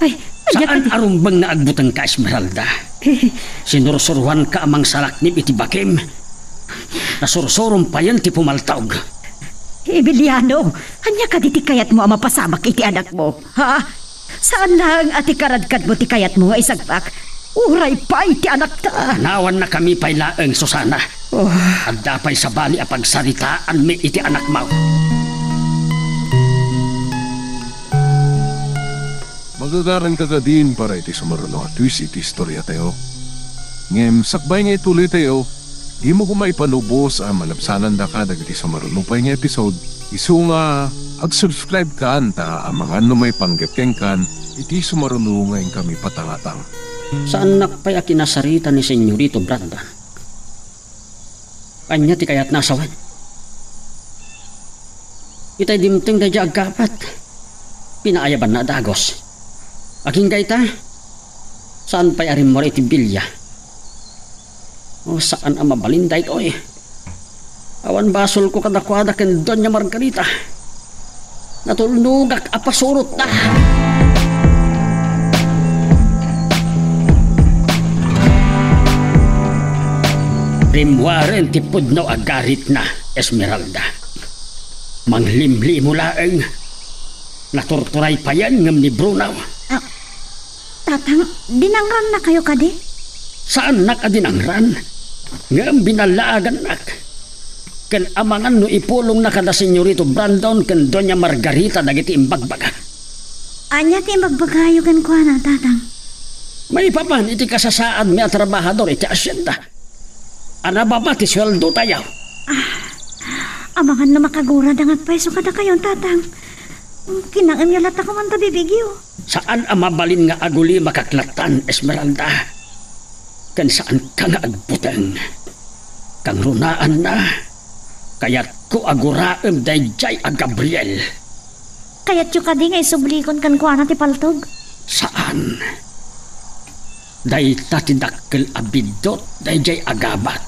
Ay, saan arumbang na agbutang ka, Esmeralda? Sinursuruan ka amang salaknib iti bakim. Nasursurum pa yan ti pumaltawg. Emiliano, anya ka di ti kayat mo ang mapasamak iti anak mo, ha? Saan lang ati karadkad mo ti kayat mo nga isagpak? Uray pa iti anak ta. Nawan na kami pay laeng, Susana. At dapay sa bali a pagsaritaan mi iti anak mo. Magagaran ka din para iti sumarunong at twist iti istorya tayo. Ngem, sakbay nga ituloy tayo. Di mo kumaipanubos ang malapsanan da ka dagiti sumarunong pa nga episode. Isu nga, ag-subscribe ka anta ang mga may panggepkeng kan iti sumarunong ngayon kami patangatang. Saan nakpay a kinasarita ni Senyorito Brandon? Anya ti kayat nasawan? Itay dimting da di agkapat. Pinaayaban na dagos. Aking gaita, saan pa'y arim mo iti bilya? O saan ang mabalinday ko eh? Awan basol ko kadakwada ken Doña Margarita. Natulnugak apasurot na. Rimwaren ti pudno agarit na, Esmeralda. Manglimli mo laeng. Naturturay pa yan ngam ni Brunaw. Tatang, dinangran na kayo kadi? Saan nakadinangran? Ngam binalaagan nak. Ken amangan no ipulong na kada Senyorito Brandon ken Doña Margarita dagiti imbagbaga. Anya ti imbagbaga kan ko na, tatang? May papan iti kasasaan mi a trabahador iti asyenda. Ana baba ti sweldo tayo. Amangan na makagura dangat peso kada kayon, tatang. Kinangam yalat ako man tabibigyo. Saan ang mabalin nga aguli makaklatan, Esmeralda? Kan saan ka nga agbutang? Kang runaan na, kaya't ko aguraem dayjay a Gabriel. Kaya't yung kadi nga isublikon kan kuana ti paltog? Saan? Dayta ti dakkel abidot dayjay agabat.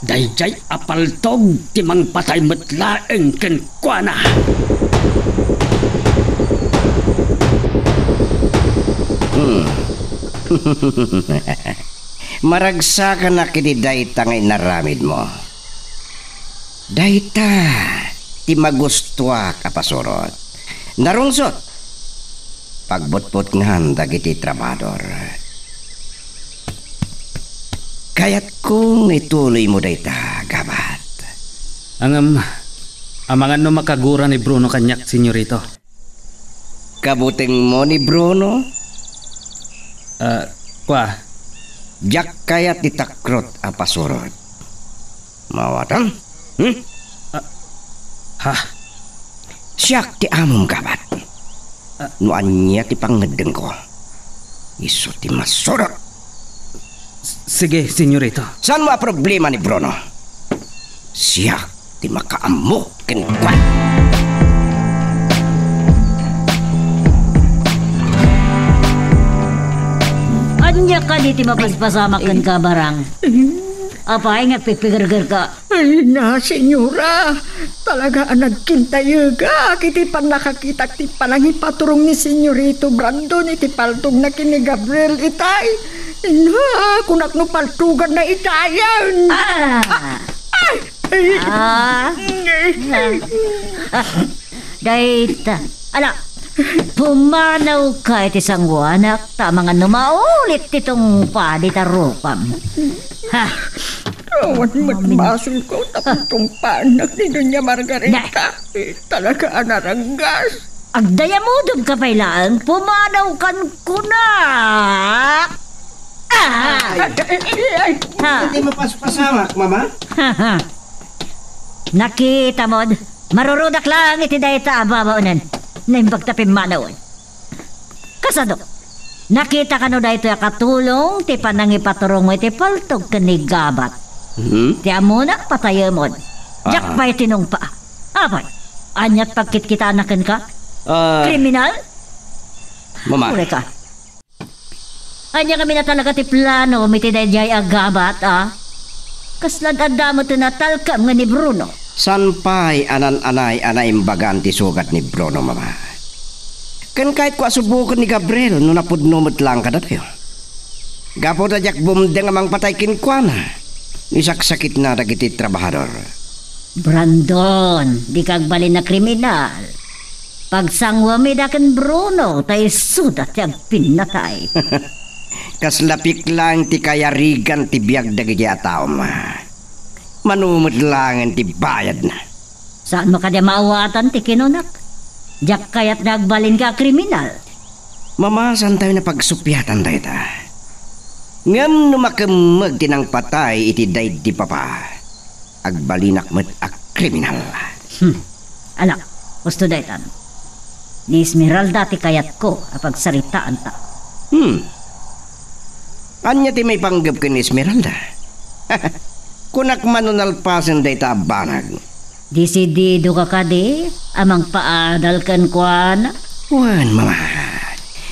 Dayjay apaltog ti mangpatay metlaeng ken kuana. Maragsa ka na kiti dayta nga inaramid mo. Dayta, ti magustuak apasurot. Narungsot, pagbutput ngan dagiti trabador. Kaya't kung ituloy mo dayta, gabat. Ang amangan no makagura ni Bruno kanyak, senyorito. Kabuting mo ni Bruno? Kwa? Diyak kayat itakrot apasurot. Mawatan? Ha? Siyak ti amom gabat. Nuan niya ti pangedeng ko. Iso ti masurot. Sige, senyorito. Saan mo problema ni Bruno? Siya ti makaamok kenkwan. Anya ka di ti mapaspasamak ka barang. Apa ay nga pipigirgir ka? Ay na, senyora. Talaga ang nagkintay ka. Kiti pan nakakita ti palangi paturong ni Senyorito Brandon iti paltog na kini Gabriel itay. Na, kunak no paltugan na itayan. Dayta. Ala, pumanaw ka iti sangwanak. Tama nga numaulit itong palitarupam. Ha? Awan matmasul ko tapos tong panak ni Doña Margarita. Talaga anaranggas. Agdaya mo dum ka pailaan, pumanaw kan kuna. Hindi mo paspasamak, mama? Nakita mo, marurudak lang iti dayta ababaunan na imbagtapin manawon. Kasado, nakita ka no dayto katulong ti panangipaturong mo iti paltog kanigabat. Ti amunak patayo mo. Jak pa'y tinungpa. Apay, anyat pagkit-kita anakan ka? Kriminal? Mama. Ure ka. Anya kami na talaga ti plano miti dayjay agabat, Kaslan adamo tinatalkam nga ni Bruno. San pa'y anan-anay imbagan ti sugat ni Bruno, mama? Kan kahit ko asubukan ni Gabriel no napudnumot lang ka datayo. Gapo na jak bumdeng amang patay kinkwana. Isaksakit na dagiti trabahador. Brandon, di kagbalin na kriminal. Pagsangwa mi daken Bruno, tayo sudat yung pinatay. Kaslapik lang ti kayarigan ti biyag dagiti ataw ma. Manumot lang ti bayad na. Saan mo kada maawatan ti kinunak? Diyak kaya't nagbalin ka kriminal. Mamasan tayo na pagsupyatan tayo ta. Ngam numakemeg tinang patay iti day di papa. Agbalinak met ak kriminal. Alak, gusto daytan. Ni Esmeralda ti kayat ko apagsaritaan ta. Anya ti may panggap ka ni Esmeralda? Kunak manunalpasan day ta banag. Disidido ka kadi, amang paadal kan kuana. Wan, mama.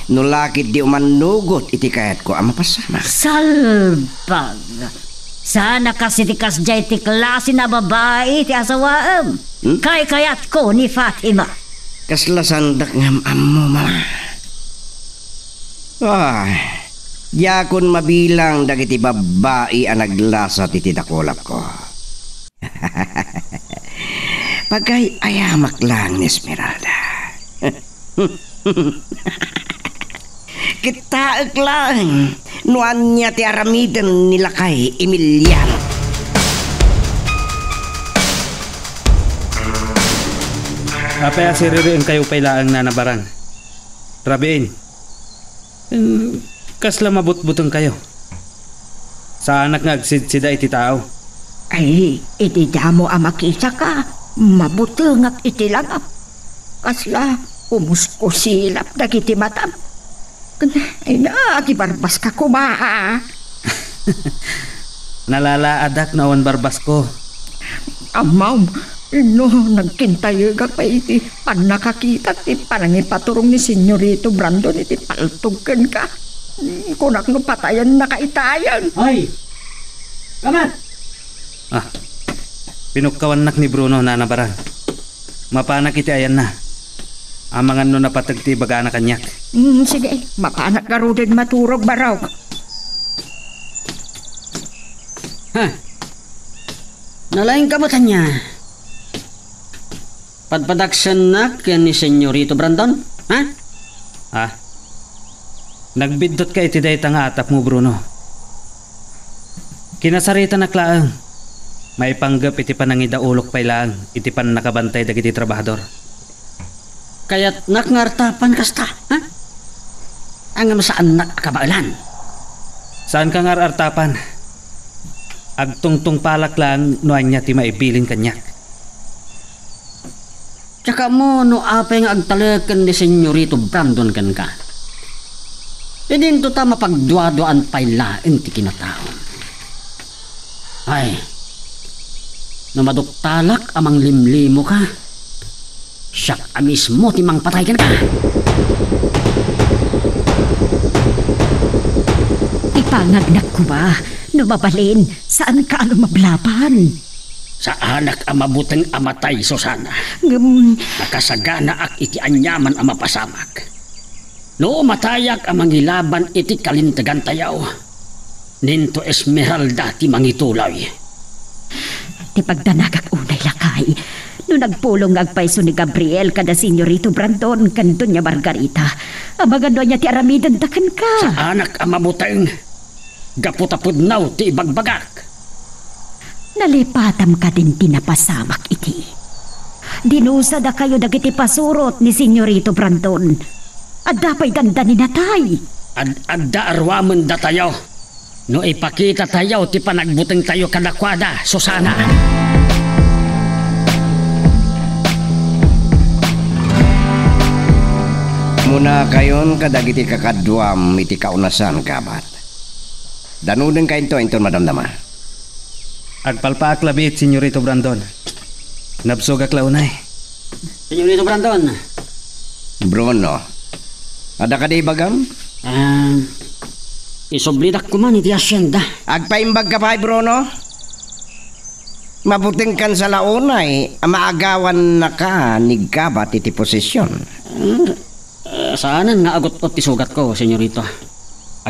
Nulakit di umanugot iti kayat ko ang mapasama. Salpag. Sana kasi ti kasjay ti klase na babae ti asawaam. Kay kayat ko ni Fatima. Kaslasandak ngam ammo, mama. Yakon mabilang dagiti babae ang naglasat iti dakulap ko. Pagkay ayamak lang ni Esmeralda. Kitaak lang nuan niya ti aramiden nila kay Emiliano. Apaya siririin kayo pailaang nanabarang. Rabiin. Kasla mabutbutong kayo. Sa anak nga agsidsida iti tao. Ay, iti damo amakisa ka. Mabutengak iti langap. Kasla, umuskusilap dagiti matam. Ay na, akibarbas ka kumaa. Nalalaadak na awan barbas ko. Amaw, no, nagkintay ka pa iti panakakita ti panangipaturong ni Senyorito Brandon iti paltugken ka. Kunak no patayan na kaitayan. Ay! Kamat! Pinukkawanak ni Bruno na nabarang. Mapanak iti ayan na. Amangan no napatagti baga na kanyak. Sige, mapanak ka rin maturog baraw. Ha? Nalaing kabutan niya. Padpadaksan na kaya ni Senyorito Brandon? Ha? Ah, nagbidot ka iti day nga atap mo, Bruno. Kinasarita na klaang. May panggap iti panangida ulok pay lang, iti pan nakabantay dagiti trabahador. Kaya't nakngartapan kasta, ha? Ang saan nakakabailan? Saan ka ngarartapan? Agtungtong palak lang noan niya ti maibilin kanyak. Tsaka mo no apay nga agtalakan ni Senyorito Brandon kan ka. Idin to ta mapagduaduan pay lain ti kinataon. Ay, namaduktalak amang limlimo ka. Siyak mismo timang patay ka. Ipangagnak ko ba? Numabalin, saan ka lumablaban? Sa anak ang mabuteng amatay, Susana. Nakasagana ak iti anyaman ang mapasamak. No matayak ang mangilaban iti kalintagan tayaw. Ninto Esmeralda ti mangitulay. Ti pagdanagak unay lakay. No nagpulong agpaiso ni Gabriel kada Senyorito Brandon kan Doña Margarita. Amagano niya ti aramidan takan ka. Sa anak ang mabuteng gaputapudnaw ti ibagbagak. Nalipatam ka din tinapasamak iti. Dinusa da kayo dagiti pasurot ni Senyorito Brandon. At dapay ganda ni natay. Adda arwaman da tayo. No ipakita tayo ti panagbuteng tayo kadakwada, Susana. Muna kayon kadagiti kakadwam iti kaunasan kabat. Danuden kayo ito madamdama. Agpalpaak labit, Senyorito Brandon. Nabsog ak launay. Senyorito Brandon. Bruno, ada ka di bagam? Isoblidak ko man iti asyenda. Agpaimbag ka pa, Bruno? Mabuting kan sa launay, maagawan na ka ni kabat iti posisyon. Saanan nga agot ti sugat ko, Senyorito.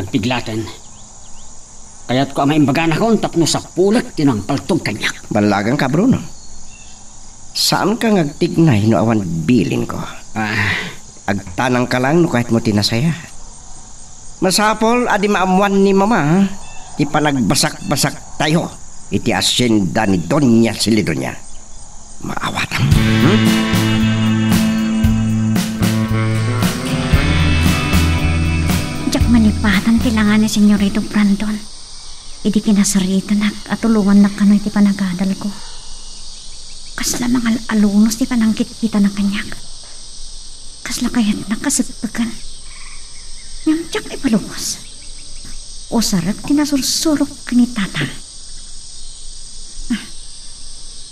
Agpiglaten. Kaya't ko amaimbagan ako tapno sa pulag tinang paltog kanyak. Balagang ka, Bruno. Saan ka ngagtignay no awan bilin ko? Agtanang ka lang no kahit mo tinasaya. Masapol adi maamuan ni mama, ipanagbasak-basak tayo. Iti asyenda ni Doña Silidonia. Maawatan. Diyak malipatan kailangan ni Senyorito Brandon. Idi kinasarita at tulungan na kano iti panagadal ko. Kasla mga alunos ti panangkit kita na kanyak. Kasla kayat nakasagpagan. Nyamtyak ipaluwas. O sarap tinasursurok kanitata.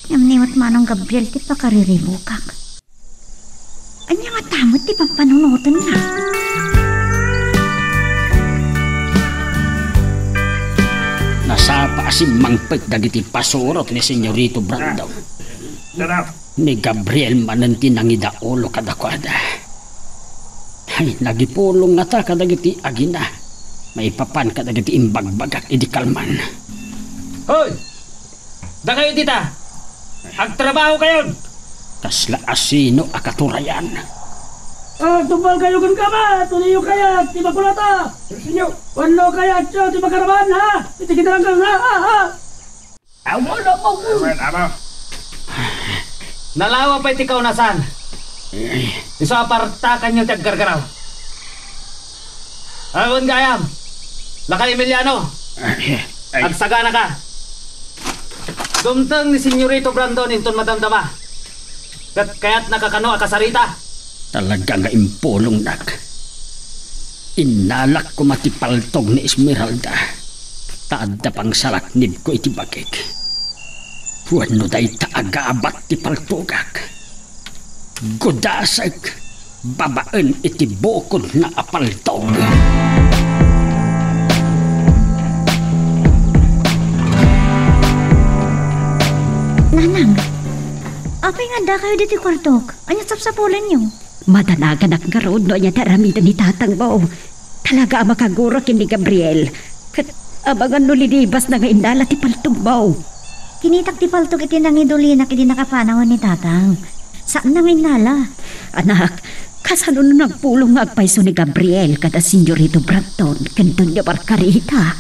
Nyamniwat manong Gabriel ti pakariribukak. Anya nga tamot ti pampanunutan na. Nasapa si mangpet dagiti pasurot ni Senyorito Brandon. Ni Gabriel mananti nangida ulo kadakwada. Ay, nagipulong nga ta kadagiti agina. May papan kadagiti imbagbagak idi kalman. Hoy! Da kayo tita! Agtrabaho kayo! Kasla asino akaturayan. Tumbal kayo kung kama, tuliyo kaya, di makulata. Sinyo, wano kaya, di magkaraman, ha? Iti kita lang ha? Awa na mo. Nalawa pa iti kaunasan. Iso apartakan nyo taggargaraw. Agon gayam. Lakay Emiliano. Agsagana ka. Dumtang ni Senyorito Brandon inton madamdama. Kaya't nakakano akasarita. Talaga nga impulong nag. Inalak ko matipaltog ni Esmeralda. Taadda pang salaknib ko iti bagig. Wano day taagabat ti paltogak. Godasag babaan iti bukod na apaltog. Nanang, apay nga da kayo dito kwartok. Anya sapsapulan niyo? Madanagan ak garod no niya taramida ni tatang mo. Talaga ang makaguro kini Gabriel. Abangan no linibas na nga indala ti paltugbaw. Kinitak ti paltog iti nangiduli na kiti nakapanahon ni tatang. Saan nang inala? Anak, kasano no nagpulong nga agpaiso ni Gabriel kada Senyorito Branton kanto niya Barcarita.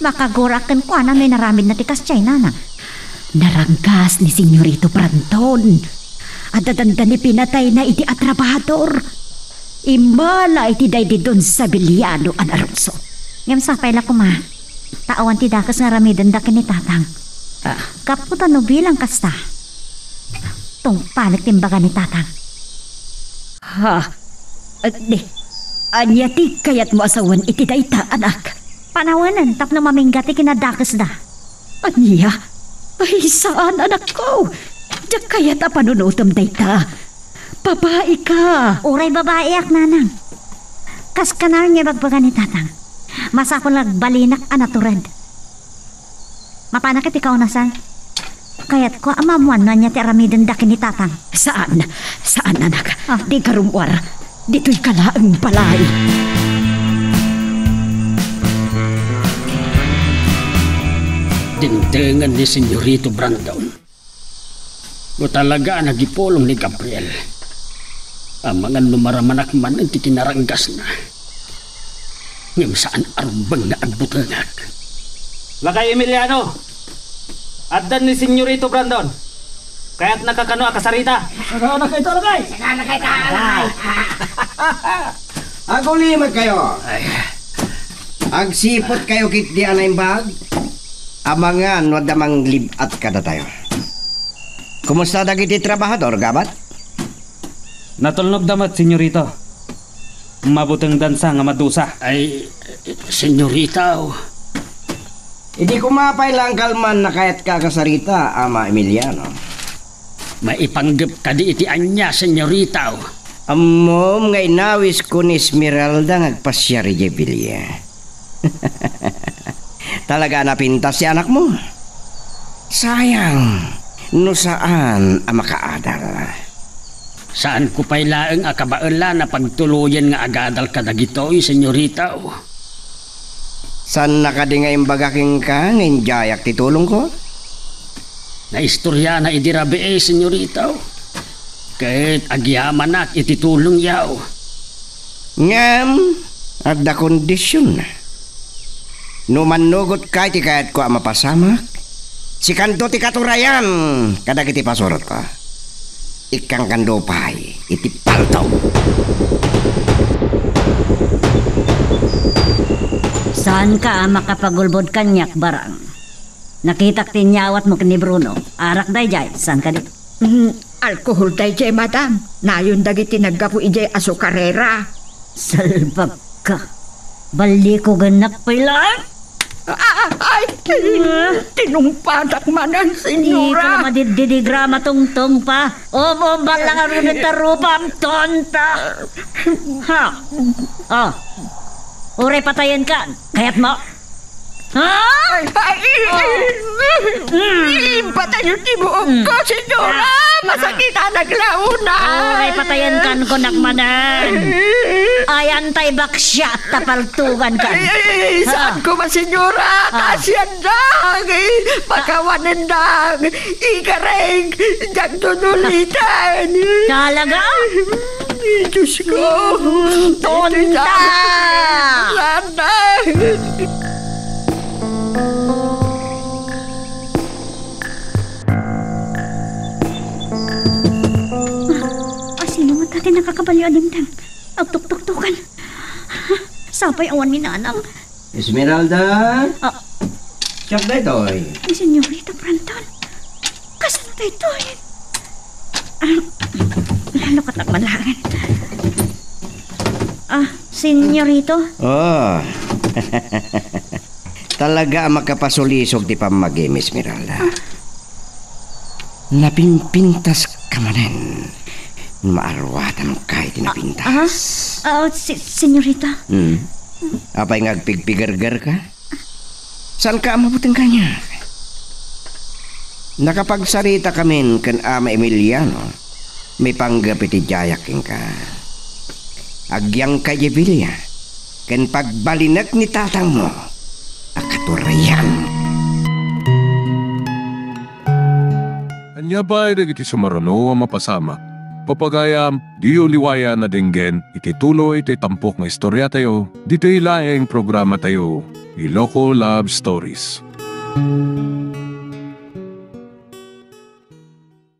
Makagurakan ko na may naramid na ti kasyay nana. Naranggas ni Senyorito Branton. At dadanda ni pinatay na iti atrabador. Imala iti daydi doon sa Biliano Anaronso. Ngam sapay la kuma. Taawan ti dakas nga ramidan da kini tatang. Kaputan no bilang kasta. Tungpalag timbaga ni tatang. Ha? Di, anya ti kayat mo asawan iti dayta, anak. Panawanan, tapno maminggati kinadakas da. Anya? Ay, saan, anak ko? Diyak kayat a panunutom dayta. Babae ka. Uray babae ak nanang. Kas kanar niya bagbaga ni tatang. Masapon lagbalinak anatured. Mapanak iti kaunasan. Kayat ko amamuan na niya ti aramiden dakin ni tatang. Saan? Saan, anak? Di karumwar. Dito'y kalaang balay. Dintengan ni Senyorito Brandon. O talaga nagipulong ni Gabriel. Ang mga numaramanak man ang tikinaranggas na. Ngam saan arumbang na agbutangak. Lakay Emiliano! Addan ni Senyorito Brandon. Kaya't nakakano akasarita. Saka na kayo talagay. Agulimag kayo. Agsipot kayo kit di anay bag. Amangan no damang libat kada tayo. Kumusta dagiti trabahador, gabat? Natulnog damat, Senyorito. Mabutang dansa nga madusa. Ay, Senyorita. Hindi kumapay lang kalman na kaya't kakasarita, Ama Emiliano. Maipanggap ka di iti anya, Senyorita. Amom nga inawis ko ni Esmeralda ngagpasyari Jebilia. Talaga napintas si anak mo. Sayang, no saan ang makaadal? Saan ko pa'y laeng akabaala na pagtuluyan nga agadal ka dagitoy, Senyorita? San nakadingay bagaking ka ngayon jayak titulong ko? Naistorya na idirabi Senyorita. Kahit agyaman at ititulong yaw. Ngam, at da kondisyon na. Numanugot ka iti kahit ko ang mapasamak. Si kanto ti katurayan, kadag iti pasorot ko. Ikang kando pay, iti paltaw. Saan ka makapagulbod kanyak barang? Nakitak tinyawat mo ni Bruno. Arak day jay, saan ka dito? Alkohol day jay, madam. Nayon dagiti naggapo ijay asukarera. Salbag ka. Bali ko ganak pala. Ay, tinumpadak manan, Hindi senyora. ka na madidigrama tungtong pa. O balang arunit na rupam, tonta. Ha? Oh. Ure patayin ka. Kayat mo. Ha? Impatay yung tibuok ko, senyora. Masakita naglauna. Ure patayin kan ko nakmanan. Ay antay baksyat tapaltugan ka. Saan ko ba, senyora? Kasyan dang. Pakawanan dang. Ikareng. Jagtunulitan. Talaga? Diyos ko. Tonta! Sana. Sino mo dati nakakabalyo adimdam? Agtuk-tuk-tukan. Sapay awan ni nanang. Esmeralda? Siyak na ito eh. Ni Senyorito Branton. Kasan na ito eh? Lalo ka nagmalangan. Senyorito? Oh. Talaga makapasulisog di pamagim, Esmeralda. Napimpintas ka manen. Maarwatan kay tinapintas. Senyorita? Apay ngagpigpigargar ka? Saan ka mabuting kanya? Nakapagsarita kamin kan Ama Emiliano. May panggapiti jayaking ka. Agyang kay Jebilia. Kan pagbalinak ni tatang mo. akaturayan. Anya ba ay iti sumarano ang mapasama? Papagayam, di uliwaya na dinggen, iti tuloy iti tampok nga istorya tayo, dito ilaeng programa tayo, Iloko Love Stories.